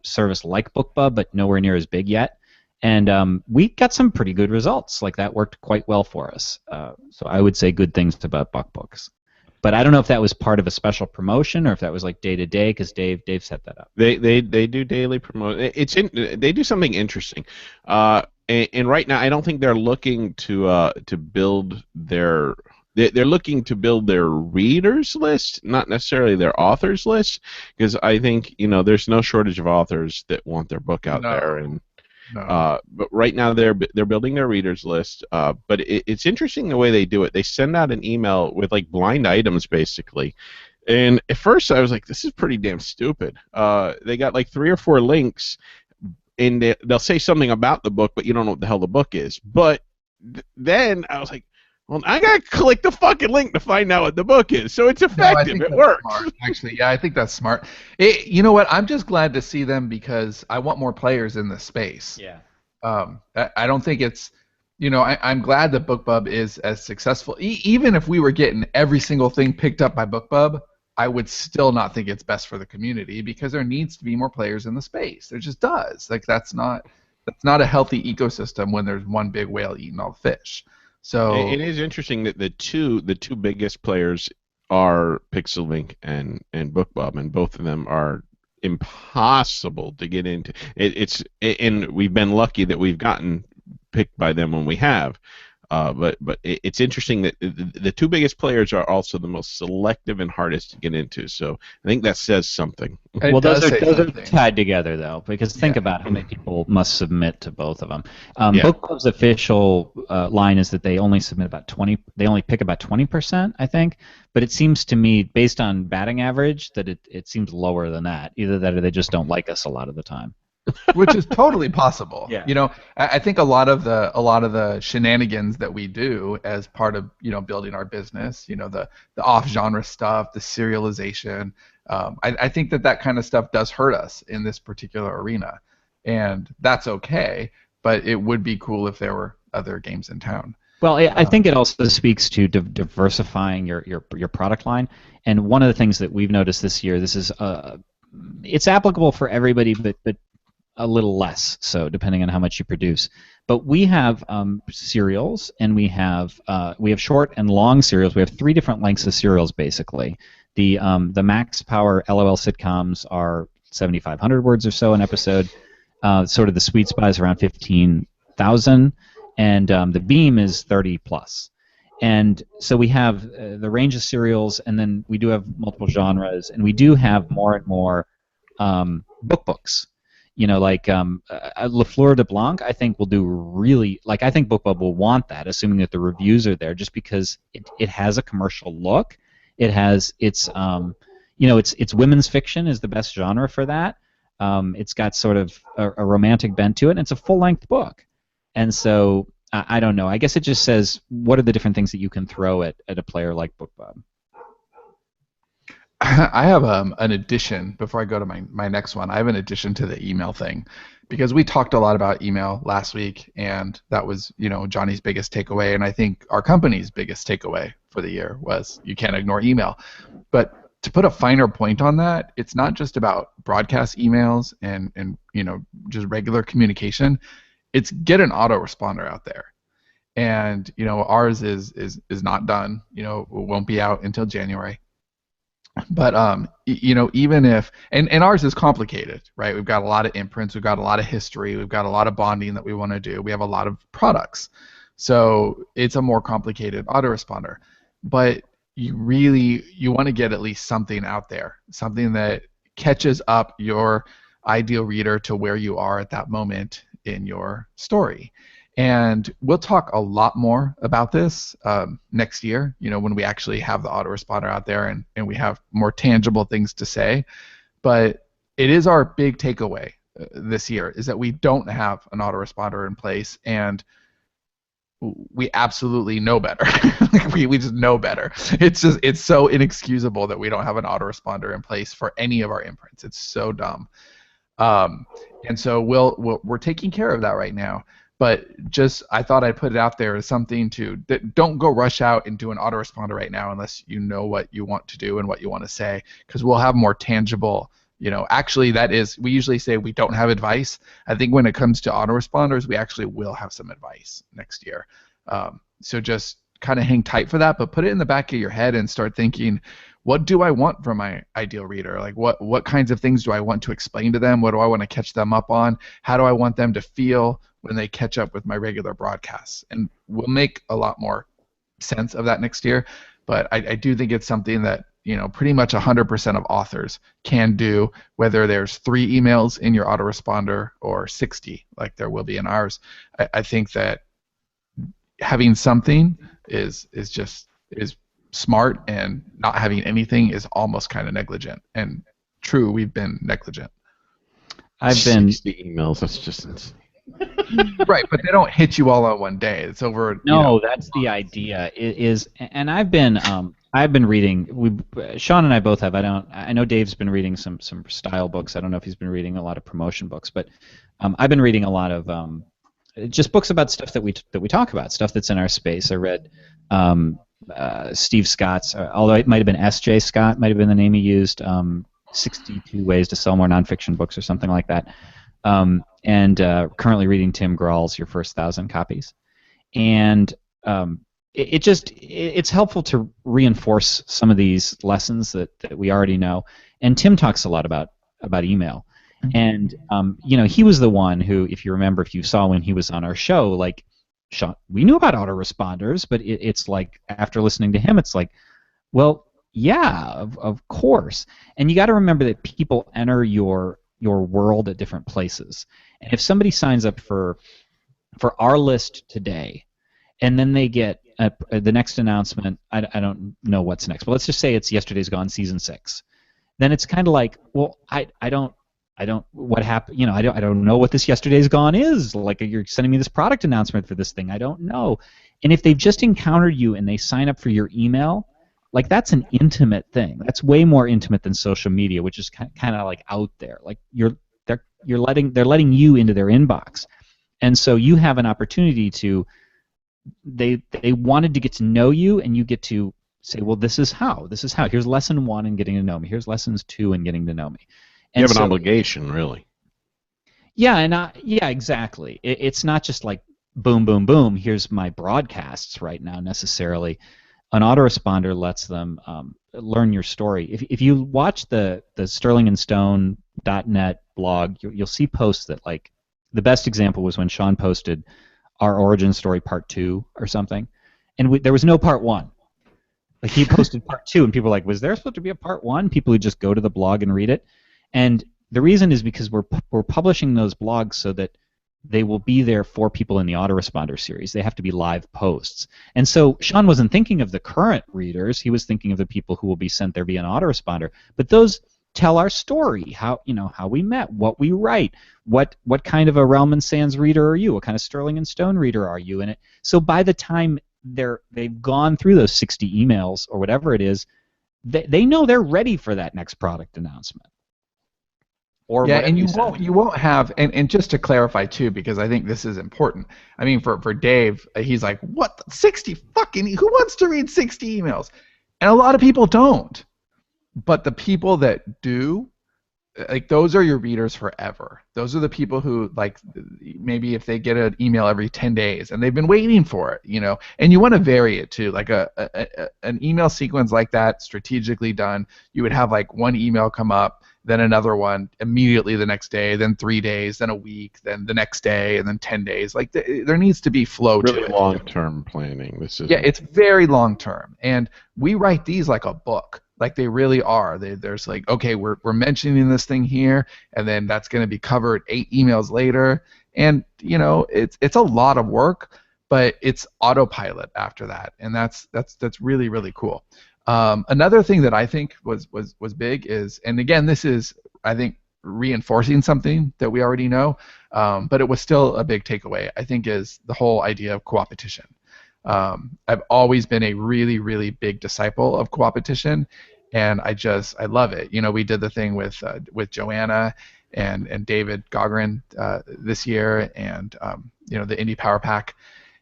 service like BookBub, but nowhere near as big yet. And we got some pretty good results. Like that worked quite well for us. So I would say good things about BuckBooks. But I don't know if that was part of a special promotion or if that was like day to day, because Dave set that up. They do daily promote. They do something interesting. And right now I don't think they're looking to build their. They're looking to build their readers list, not necessarily their authors list, because I think there's no shortage of authors that want their book out there. And but right now they're building their readers list. But it's interesting the way they do it. They send out an email with like blind items basically. And at first I was like, this is pretty damn stupid. They got like 3 or 4 links, and they'll say something about the book, but you don't know what the hell the book is. But then I was like, well, I gotta click the fucking link to find out what the book is. So it's effective. It works. Smart, actually, yeah, I think that's smart. You know what? I'm just glad to see them because I want more players in this space. Yeah. I don't think it's, I'm glad that BookBub is as successful. Even if we were getting every single thing picked up by BookBub, I would still not think it's best for the community because there needs to be more players in the space. There just does. Like that's not a healthy ecosystem when there's one big whale eating all the fish. So it is interesting that the two biggest players are Pixelink and BookBub, and both of them are impossible to get into. And we've been lucky that we've gotten picked by them when we have. But it's interesting that the two biggest players are also the most selective and hardest to get into. So I think that says something. Well, those are tied together, though, because think about how many people must submit to both of them. BookBub's official line is that they only submit about 20. They only pick about 20%, I think. But it seems to me, based on batting average, that it seems lower than that. Either that, or they just don't like us a lot of the time. Which is totally possible. Yeah. I think a lot of the shenanigans that we do as part of building our business, the off-genre stuff, the serialization, I think that kind of stuff does hurt us in this particular arena, and that's okay. But it would be cool if there were other games in town. Well, I think it also speaks to diversifying your product line, and one of the things that we've noticed this year, this is it's applicable for everybody, but a little less so, depending on how much you produce. But we have serials, and we have short and long serials. We have 3 different lengths of serials, basically. The max power LOL sitcoms are 7,500 words or so an episode. Sort of the sweet spot is around 15,000, and the beam is 30 plus. And so we have the range of serials, and then we do have multiple genres, and we do have more and more book books. Like La Fleur de Blanc, I think will do really, like I think BookBub will want that, assuming that the reviews are there, just because it has a commercial look. It has it's women's fiction is the best genre for that. It's got sort of a romantic bent to it, and it's a full-length book. And so I don't know. I guess it just says what are the different things that you can throw at a player like BookBub. I have an addition before I go to my next one. I have an addition to the email thing, because we talked a lot about email last week, and that was Johnny's biggest takeaway, and I think our company's biggest takeaway for the year was you can't ignore email. But to put a finer point on that, it's not just about broadcast emails and just regular communication. It's get an autoresponder out there. And ours is not done. It won't be out until January. But even if and ours is complicated, right? We've got a lot of imprints, we've got a lot of history, we've got a lot of bonding that we want to do. We have a lot of products, so it's a more complicated autoresponder. But you want to get at least something out there, something that catches up your ideal reader to where you are at that moment in your story. And we'll talk a lot more about this next year, when we actually have the autoresponder out there and we have more tangible things to say. But it is our big takeaway this year, is that we don't have an autoresponder in place, and we absolutely know better. we just know better. It's so inexcusable that we don't have an autoresponder in place for any of our imprints. It's so dumb. And so we're taking care of that right now. But I thought I'd put it out there as something don't go rush out and do an autoresponder right now unless you know what you want to do and what you want to say, because we'll have more tangible, actually we usually say we don't have advice. I think when it comes to autoresponders, we actually will have some advice next year. So just kind of hang tight for that, but put it in the back of your head and start thinking, what do I want from my ideal reader? Like what kinds of things do I want to explain to them? What do I want to catch them up on? How do I want them to feel when they catch up with my regular broadcasts? And we'll make a lot more sense of that next year. But I do think it's something that pretty much 100% of authors can do, whether there's 3 emails in your autoresponder or 60, like there will be in ours. I think that having something is smart, and not having anything is almost kind of negligent. And true, we've been negligent. I've been 60 emails. That's just insane. Right, but they don't hit you all on one day. It's over. No, that's the idea. And I've been reading. Sean and I both have. I know Dave's been reading some style books. I don't know if he's been reading a lot of promotion books, but I've been reading a lot of just books about stuff that we talk about, stuff that's in our space. I read Steve Scott's, although it might have been S.J. Scott, might have been the name he used. 62 Ways to Sell More Nonfiction Books or something like that. And currently reading Tim Grall's Your First 1,000 Copies. And it's helpful to reinforce some of these lessons that we already know. And Tim talks a lot about email. And he was the one who, if you remember, if you saw when he was on our show, like, Sean, we knew about autoresponders, but it's like, after listening to him, it's like, well, yeah, of course. And you got to remember that people enter your world at different places. And if somebody signs up for our list today, and then they get the next announcement, I don't know what's next, but let's just say it's Yesterday's Gone season 6, then it's kind of like, well, I don't what happened, I don't know what this Yesterday's Gone is. Like, you're sending me this product announcement for this thing, I don't know. And if they've just encountered you and they sign up for your email, like, that's an intimate thing. That's way more intimate than social media, which is kind of like out there. Like, they're letting you into their inbox, and so you have an opportunity to. They wanted to get to know you, and you get to say, well, this is how. Here's lesson 1 in getting to know me. Here's lessons 2 in getting to know me. And you have an obligation, really. Yeah, and yeah, exactly. It's not just like boom, boom, boom. Here's my broadcasts right now necessarily. An autoresponder lets them learn your story. If you watch the sterlingandstone.net blog, you'll see posts that, like, the best example was when Sean posted our origin story part 2 or something, and there was no part 1. Like, he posted part 2, and people were like, was there supposed to be a part 1? People who just go to the blog and read it, and the reason is because we're publishing those blogs so that they will be there for people in the Autoresponder series. They have to be live posts. And so Sean wasn't thinking of the current readers. He was thinking of the people who will be sent there via an Autoresponder. But those tell our story, how we met, what we write, what kind of a Realm and Sands reader are you, what kind of Sterling and Stone reader are you, and so by the time they've gone through those 60 emails or whatever it is, they know they're ready for that next product announcement. Or yeah, and you won't have, and just to clarify too, because I think this is important. I mean, for Dave, he's like, what, 60 fucking, who wants to read 60 emails? And a lot of people don't. But the people that do, like, those are your readers forever. Those are the people who, like, maybe if they get an email every 10 days and they've been waiting for it, and you want to vary it too. Like an email sequence like that, strategically done, you would have like one email come up, then another one immediately the next day, then 3 days, then a week, then the next day, and then 10 days. Like there needs to be flow to it. Really long-term planning. Yeah, it's very long-term, and we write these like a book. Like they really are. There's like, okay, we're mentioning this thing here, and then that's going to be covered 8 emails later, and it's a lot of work, but it's autopilot after that, and that's really, really cool. Another thing that I think was big is, and again, this is, I think, reinforcing something that we already know, but it was still a big takeaway, I think, is the whole idea of Coopertition. I've always been a really, really big disciple of Coopertition, and I love it. We did the thing with Joanna and David Gauguin this year, and the Indie Power Pack.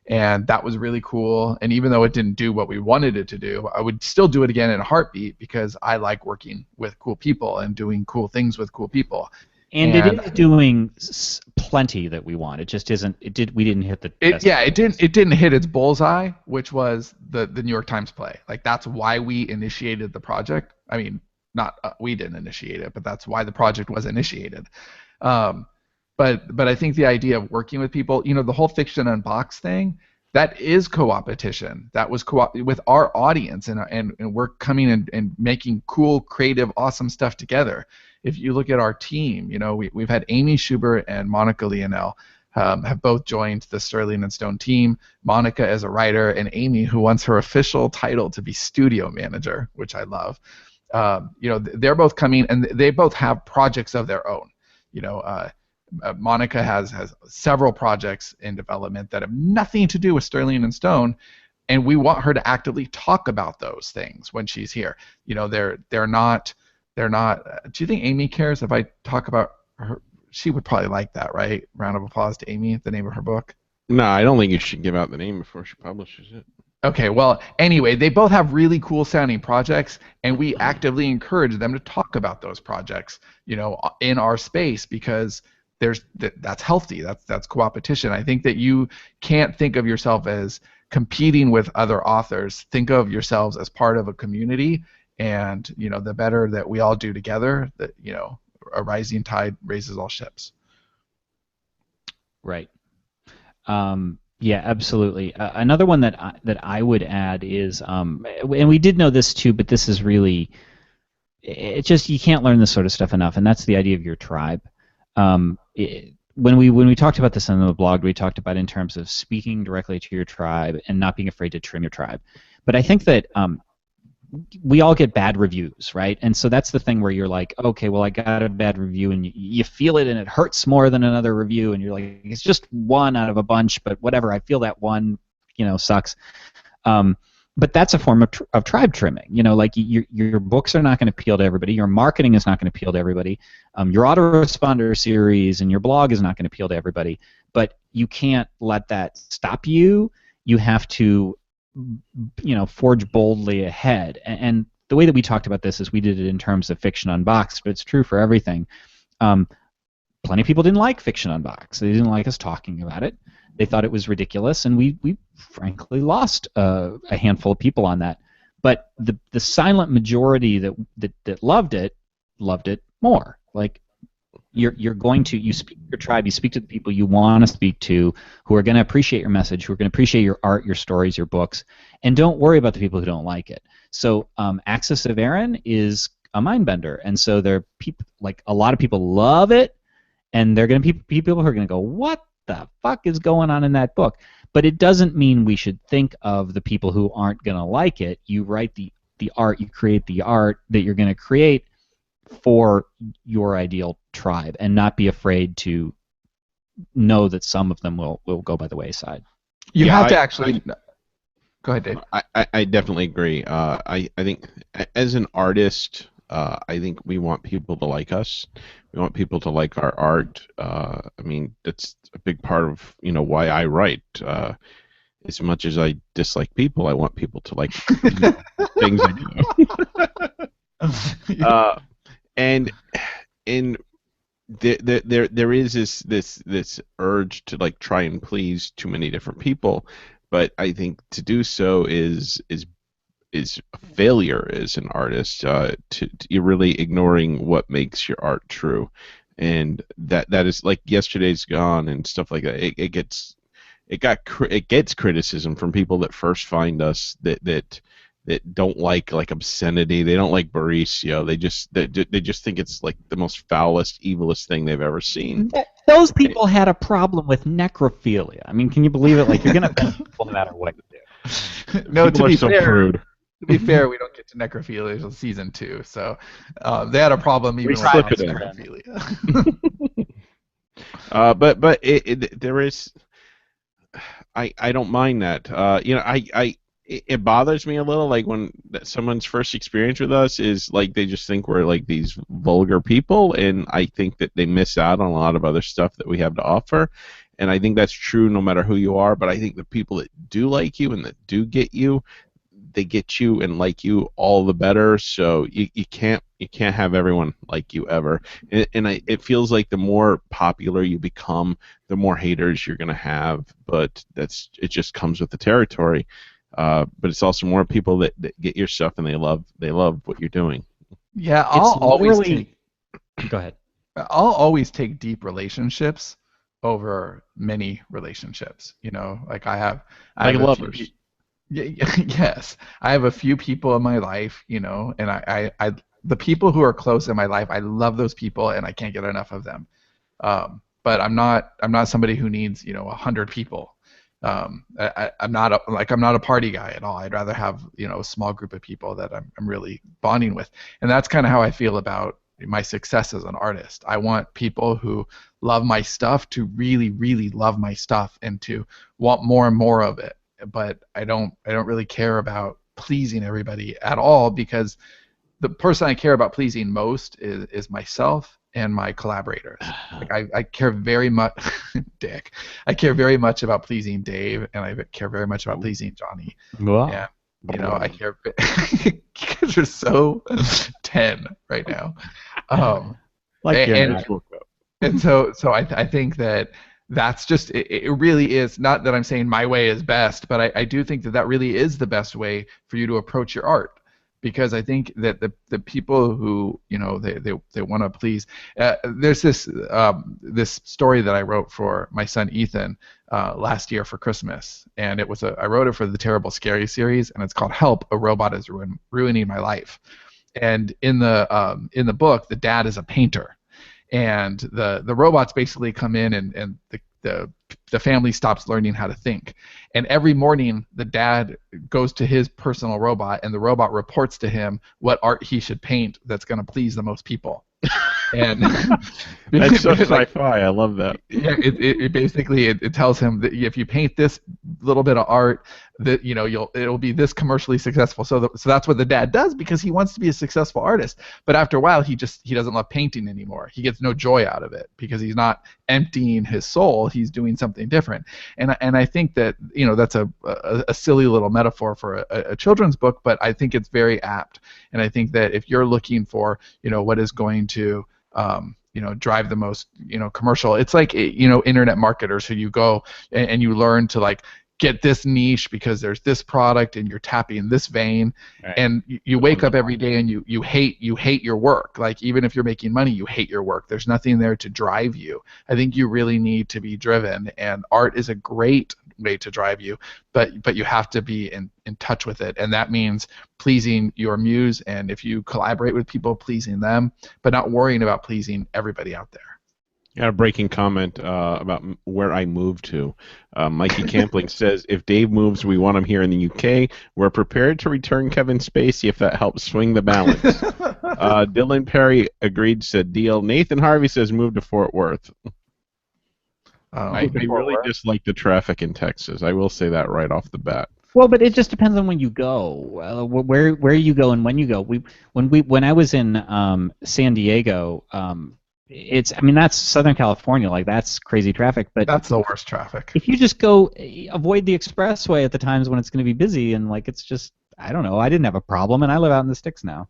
And that was really cool. And even though it didn't do what we wanted it to do, I would still do it again in a heartbeat because I like working with cool people and doing cool things with cool people. And it is doing plenty that we want. It just isn't. We didn't hit the. It didn't hit its bullseye, which was the New York Times play. Like that's why we initiated the project. I mean, not we didn't initiate it, but that's why the project was initiated. But I think the idea of working with people, the whole Fiction Unboxed thing, that is co-opetition. That was with our audience, and we're coming and making cool, creative, awesome stuff together. If you look at our team, we've had Amy Schubert and Monica Lionel have both joined the Sterling and Stone team. Monica as a writer, and Amy, who wants her official title to be studio manager, which I love. They're both coming, and they both have projects of their own. Monica has several projects in development that have nothing to do with Sterling and Stone, and we want her to actively talk about those things when she's here. They're not. Do you think Amy cares if I talk about her? She would probably like that, right? Round of applause to Amy, the name of her book. No, I don't think you should give out the name before she publishes it. Okay, well, anyway, they both have really cool sounding projects, and we actively encourage them to talk about those projects, in our space, because that's healthy. That's co-opetition. I think that you can't think of yourself as competing with other authors. Think of yourselves as part of a community, and the better that we all do together, that a rising tide raises all ships. Right. Yeah, absolutely. Another one that I would add is, and we did know this too, but this is really, it's just you can't learn this sort of stuff enough, and that's the idea of your tribe. When we talked about this on the blog, we talked about in terms of speaking directly to your tribe and not being afraid to trim your tribe. But I think that we all get bad reviews, right? And so that's the thing where you're like, okay, well, I got a bad review, and you feel it, and it hurts more than another review, and you're like, it's just one out of a bunch, but whatever, I feel that one, sucks. But that's a form of tribe trimming. Like your books are not going to appeal to everybody. Your marketing is not going to appeal to everybody. Your Autoresponder series and your blog is not going to appeal to everybody. But you can't let that stop you. You have to, forge boldly ahead. And the way that we talked about this is we did it in terms of Fiction Unboxed, but it's true for everything. Plenty of people didn't like Fiction Unboxed. They didn't like us talking about it. They thought it was ridiculous, and we frankly lost a handful of people on that. But the silent majority that loved it more. Like you're going to, you speak to your tribe, you speak to the people you want to speak to, who are going to appreciate your message, who are going to appreciate your art, your stories, your books, and don't worry about the people who don't like it. So Axis of Aaron is a mind bender. And so there are people, like a lot of people love it, and they're going to be people who are going to go, what the fuck is going on in that book? But it doesn't mean we should think of the people who aren't going to like it. You write the art, you create the art that you're going to create for your ideal tribe, and not be afraid to know that some of them will go by the wayside. You have to actually... Go ahead, Dave. I definitely agree. I think as an artist, I think we want people to like us. We want people to like our art. I mean, that's a big part of why I write. As much as I dislike people, I want people to like things I do. And there is this urge to like try and please too many different people, but I think to do so is a failure as an artist. You're really ignoring what makes your art true, and that is like Yesterday's Gone and stuff like that. It gets criticism from people that first find us that don't like obscenity. They don't like Mauricio. They just think it's like the most foulest, evilest thing they've ever seen. Those people had a problem with necrophilia. I mean, can you believe it? Like, you're gonna offend people no matter what you do. No, people to be are so fair, prude. To be fair, we don't get to necrophilia until season 2, so they had a problem even with slip it in. necrophilia. But there is. I don't mind that. It bothers me a little, like when someone's first experience with us is like they just think we're like these vulgar people, and I think that they miss out on a lot of other stuff that we have to offer. And I think that's true no matter who you are, but I think the people that do like you and that do get you, they get you and like you all the better. So you can't have everyone like you ever. And it feels like the more popular you become, the more haters you're gonna have. But it just comes with the territory. But it's also more people that get your stuff and they love what you're doing. Yeah, Go ahead. I'll always take deep relationships over many relationships. Like I yes, I have a few people in my life, and I the people who are close in my life, I love those people and I can't get enough of them. But I'm not somebody who needs 100 people. I'm not a party guy at all. I'd rather have a small group of people that I'm really bonding with, and that's kind of how I feel about my success as an artist. I want people who love my stuff to really, really love my stuff and to want more and more of it. But I don't really care about pleasing everybody at all, because the person I care about pleasing most is myself and my collaborators. Like I care very much, Dick. I care very much about pleasing Dave, and I care very much about pleasing Johnny. Wow. Yeah, I care. You guys are so 10 right now. And so I think that's just it really is not that I'm saying my way is best, but I do think that really is the best way for you to approach your art. Because I think that the people who they want to please. There's this story that I wrote for my son Ethan last year for Christmas, and I wrote it for the Terrible Scary series, and it's called "Help! A Robot is Ruining My Life." And in the book, the dad is a painter, and the robots basically come in, and the family stops learning how to think. And every morning, the dad goes to his personal robot, and the robot reports to him what art he should paint that's going to please the most people. And that's so sci-fi. I love that. Yeah, it basically tells him that if you paint this little bit of art, that it'll be this commercially successful. So that's what the dad does, because he wants to be a successful artist. But after a while, he doesn't love painting anymore. He gets no joy out of it because he's not emptying his soul. He's doing something different. And I think that that's a silly little metaphor for a children's book, but I think it's very apt. And I think that if you're looking for what is going to drive the most commercial, it's like internet marketers who you go and you learn to like get this niche because there's this product and you're tapping this vein, right. And you wake up every day and you hate your work. Like, even if you're making money, you hate your work. There's nothing there to drive you. I think you really need to be driven, and art is a great way to drive you, but you have to be in touch with it, and that means pleasing your muse, and if you collaborate with people, pleasing them, but not worrying about pleasing everybody out there. Got a breaking comment about where I moved to. Mikey Campling says, if Dave moves, we want him here in the UK. We're prepared to return Kevin Spacey if that helps swing the balance. Dylan Perry agreed, said deal. Nathan Harvey says move to Fort Worth. I really dislike the traffic in Texas. I will say that right off the bat. Well, but it just depends on when you go, where you go and when you go. When I was in San Diego, that's Southern California, like that's crazy traffic. But that's the worst traffic. If you just go avoid the expressway at the times when it's going to be busy, and like it's just, I don't know, I didn't have a problem, and I live out in the sticks now.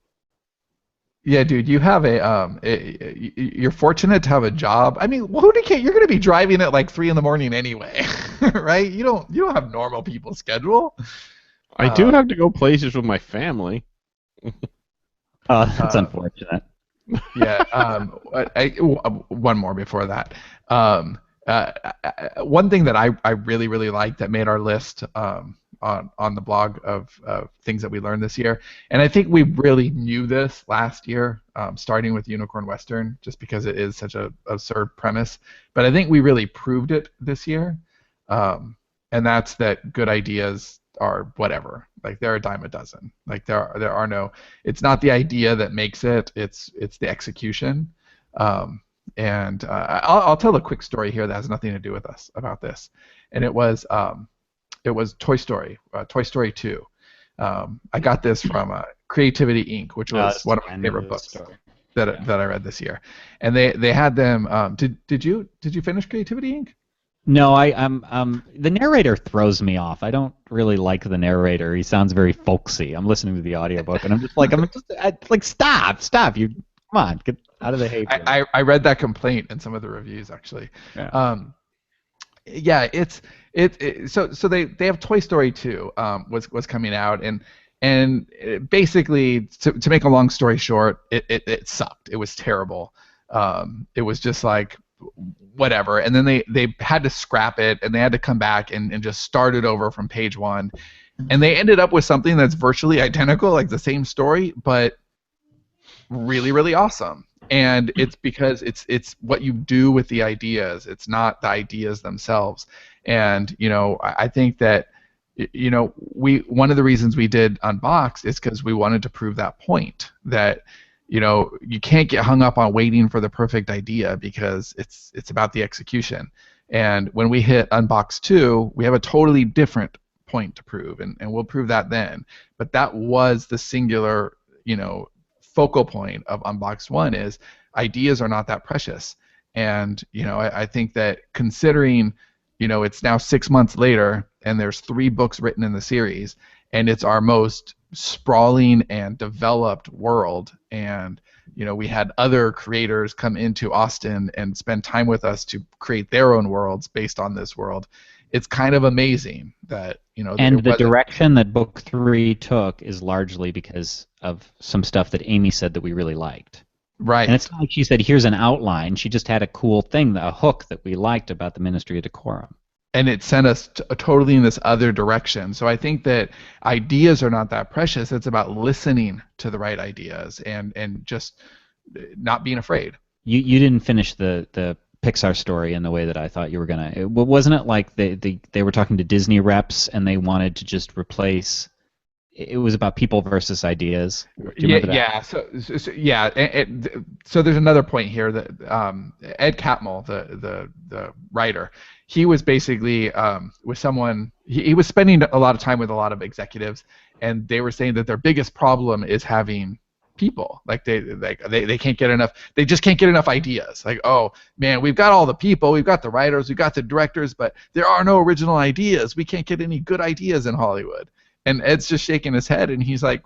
Yeah, dude, you have you're fortunate to have a job. I mean, who do you care? You're going to be driving at like 3 a.m. anyway, right? You don't have normal people's schedule. I do have to go places with my family. That's unfortunate. Yeah. One more before that. One thing that I really, really liked that made our list on the blog of things that we learned this year, and I think we really knew this last year, starting with Unicorn Western, just because it is such a absurd premise. But I think we really proved it this year, and that's that good ideas are whatever. Like they're a dime a dozen. Like there are no. It's not the idea that makes it. It's the execution. And I'll tell a quick story here that has nothing to do with us about this, and it was Toy Story, Toy Story 2. I got this from Creativity Inc., which was one of my favorite books that I read this year. And they had them. Did you finish Creativity Inc.? No, the narrator throws me off. I don't really like the narrator. He sounds very folksy. I'm listening to the audiobook, and I'm just like, stop. You come on, get out of the hate. I read that complaint in some of the reviews actually. Yeah. So they have Toy Story 2 was coming out, and basically to make a long story short, it sucked. It was terrible. It was just like whatever, and then they had to scrap it, and they had to come back and just start it over from page 1, and they ended up with something that's virtually identical, like the same story, but really, really awesome. And it's because it's what you do with the ideas. It's not the ideas themselves. And I think that one of the reasons we did Unbox is because we wanted to prove that point that you can't get hung up on waiting for the perfect idea, because it's about the execution. And when we hit Unbox 2, we have a totally different point to prove, and we'll prove that then. But that was the singular focal point of Unbox 1, is ideas are not that precious. And I think that considering it's now 6 months later, and there's 3 books written in the series, and it's our most sprawling and developed world, and we had other creators come into Austin and spend time with us to create their own worlds based on this world. It's kind of amazing that and the direction that book 3 took is largely because of some stuff that Amy said that we really liked. Right. And it's not like she said, here's an outline. She just had a cool thing, a hook that we liked about the Ministry of Decorum. And it sent us totally in this other direction. So I think that ideas are not that precious. It's about listening to the right ideas and just not being afraid. You didn't finish the Pixar story in the way that I thought you were going to. Wasn't it like they were talking to Disney reps and they wanted to just replace... It was about people versus ideas. Do you remember that? Yeah. So there's another point here that Ed Catmull, the writer, he was basically with someone. He was spending a lot of time with a lot of executives, and they were saying that their biggest problem is having people. Like they can't get enough. They just can't get enough ideas. Like, oh man, we've got all the people, we've got the writers, we've got the directors, but there are no original ideas. We can't get any good ideas in Hollywood. And Ed's just shaking his head, and he's like,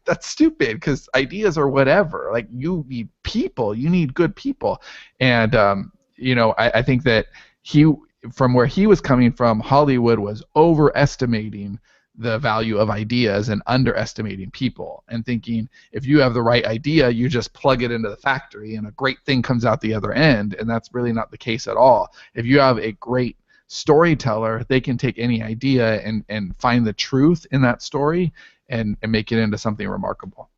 that's stupid, because ideas are whatever. Like, you need people. You need good people. And, I think that from where he was coming from, Hollywood was overestimating the value of ideas and underestimating people, and thinking if you have the right idea, you just plug it into the factory, and a great thing comes out the other end, and that's really not the case at all. If you have a great storyteller, they can take any idea and find the truth in that story and make it into something remarkable.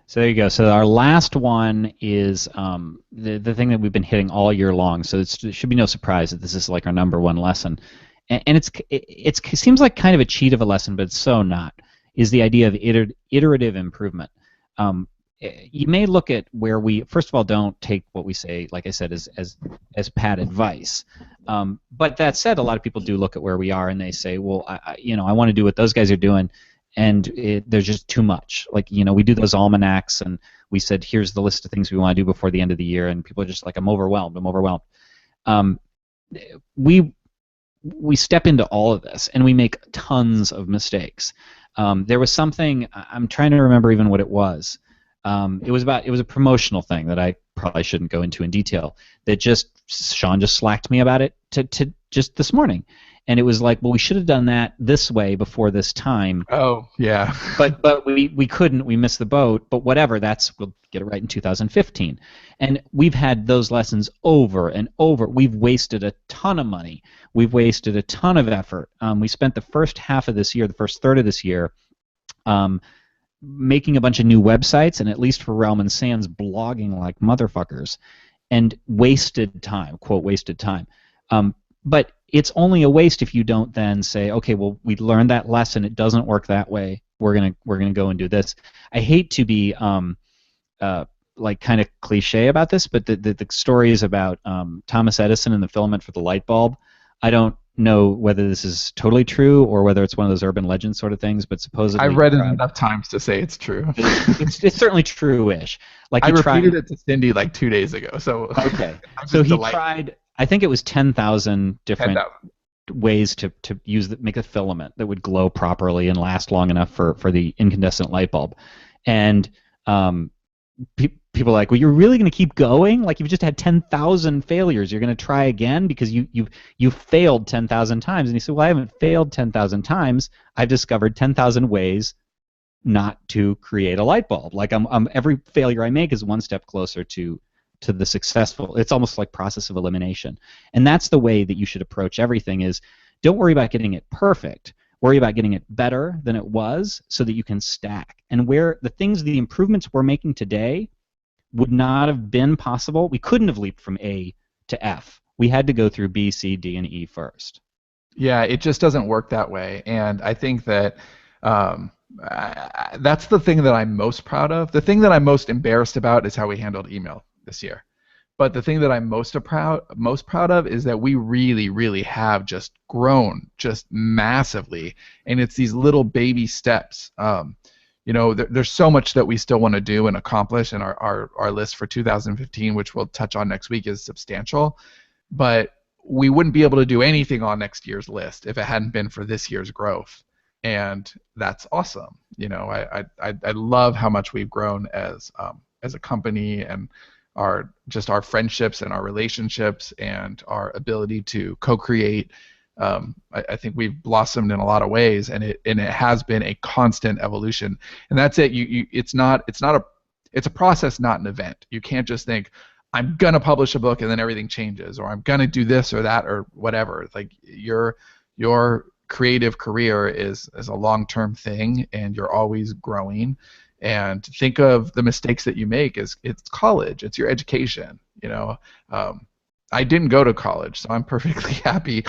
So there you go. So our last one is the thing that we've been hitting all year long. So it should be no surprise that this is like our number one lesson, and it seems like kind of a cheat of a lesson, but it's so not. Is the idea of iterative improvement. You may look at where we, first of all, don't take what we say, like I said, as pat advice. But that said, a lot of people do look at where we are and they say, well, I want to do what those guys are doing, and there's just too much. Like, we do those almanacs, and we said, here's the list of things we want to do before the end of the year, and people are just like, I'm overwhelmed. We step into all of this, and we make tons of mistakes. There was something, I'm trying to remember even what it was. It was a promotional thing that I probably shouldn't go into in detail, that Sean just slacked me about it to just this morning. And it was like, well, we should have done that this way before this time. Oh, yeah. but we couldn't. We missed the boat. But whatever. We'll get it right in 2015. And we've had those lessons over and over. We've wasted a ton of money. We've wasted a ton of effort. We spent the first half of this year, the first third of this year, making a bunch of new websites, and at least for Realm and Sands, blogging like motherfuckers, and wasted time, quote, wasted time. But it's only a waste if you don't then say, okay, well, we learned that lesson. It doesn't work that way. We're gonna go and do this. I hate to be like kind of cliche about this, but the stories about Thomas Edison and the filament for the light bulb, I don't know whether this is totally true or whether it's one of those urban legend sort of things, but supposedly I've read it enough times to say it's true. It's certainly true-ish. Like I repeated it to Cindy like 2 days ago. So okay, so he tried. I think it was 10,000 different ways to make a filament that would glow properly and last long enough for the incandescent light bulb, and people are like, well, you're really going to keep going? Like, you've just had 10,000 failures. You're going to try again because you failed 10,000 times. And he said, well, I haven't failed 10,000 times. I've discovered 10,000 ways not to create a light bulb. Like, every failure I make is one step closer to the successful. It's almost like process of elimination. And that's the way that you should approach everything. Is don't worry about getting it perfect. Worry about getting it better than it was so that you can stack. And where the improvements we're making today would not have been possible, we couldn't have leaped from A to F. We had to go through B, C, D, and E first. Yeah, it just doesn't work that way. And I think that that's the thing that I'm most proud of. The thing that I'm most embarrassed about is how we handled email this year. But the thing that I'm most proud of is that we really, really have just grown just massively, and it's these little baby steps. There's so much that we still want to do and accomplish, and our list for 2015, which we'll touch on next week, is substantial. But we wouldn't be able to do anything on next year's list if it hadn't been for this year's growth, and that's awesome. I love how much we've grown as a company, and our friendships and our relationships and our ability to co-create. I think we've blossomed in a lot of ways, and it has been a constant evolution. And that's it. It's a process, not an event. You can't just think, I'm gonna publish a book and then everything changes, or I'm gonna do this or that or whatever. Like your creative career is a long-term thing, and you're always growing. And think of the mistakes that you make as it's college, it's your education. I didn't go to college, so I'm perfectly happy,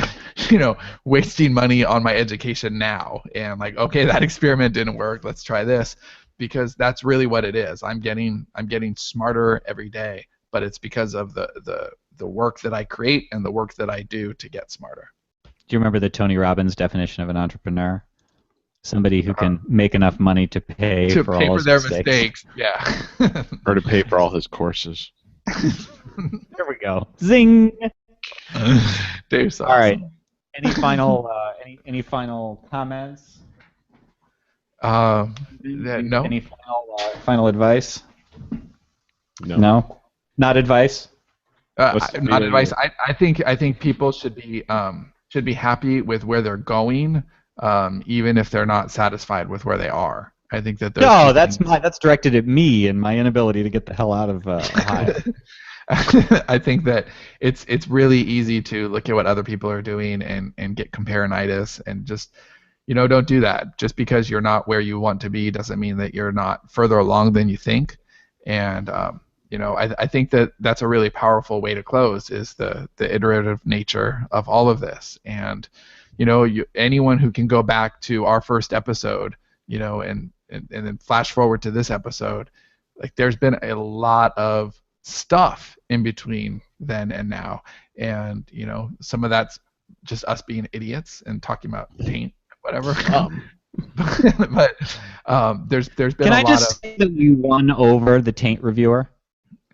wasting money on my education now. And like, okay, that experiment didn't work. Let's try this, because that's really what it is. I'm getting smarter every day, but it's because of the work that I create and the work that I do to get smarter. Do you remember the Tony Robbins definition of an entrepreneur? Somebody who can make enough money to pay for all his their mistakes. Yeah. Or to pay for all his courses. There we go. Zing. Dave's awesome. All right. Any final comments? No. Any final advice? No. Not advice. Not advice. I think people should be happy with where they're going, even if they're not satisfied with where they are. I think that that's directed at me and my inability to get the hell out of Ohio. I think that it's really easy to look at what other people are doing and get comparinitis, and just, don't do that. Just because you're not where you want to be doesn't mean that you're not further along than you think. And I think that that's a really powerful way to close, is the iterative nature of all of this. And anyone who can go back to our first episode, and then flash forward to this episode, like, there's been a lot of stuff in between then and now, and some of that's just us being idiots and talking about paint, whatever. But there's been Can a I lot just say that we won over the taint reviewer?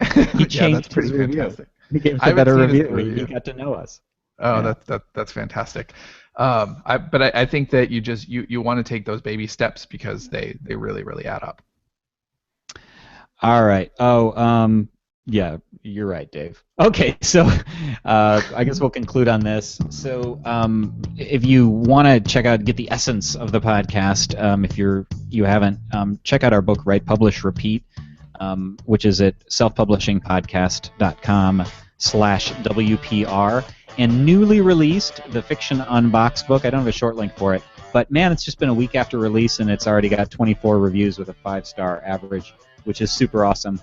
He changed yeah, that's pretty his review. fantastic. He gave us I a better haven't seen review. his He review. got to know us. Oh, Yeah. that's fantastic. I think that you want to take those baby steps, because they really, really add up. All right. Oh, yeah, you're right, Dave. Okay, so I guess we'll conclude on this. So if you want to get the essence of the podcast, if you haven't, check out our book, Write, Publish, Repeat, which is at selfpublishingpodcast.com/WPR. And newly released, the Fiction Unboxed book. I don't have a short link for it, but man, it's just been a week after release, and it's already got 24 reviews with a 5-star average, which is super awesome.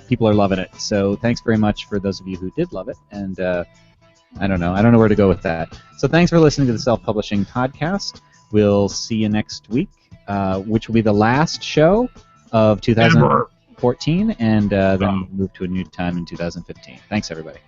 People are loving it. So thanks very much for those of you who did love it. And I don't know where to go with that. So thanks for listening to the Self-Publishing Podcast. We'll see you next week, which will be the last show of 2014, and then move to a new time in 2015. Thanks, everybody.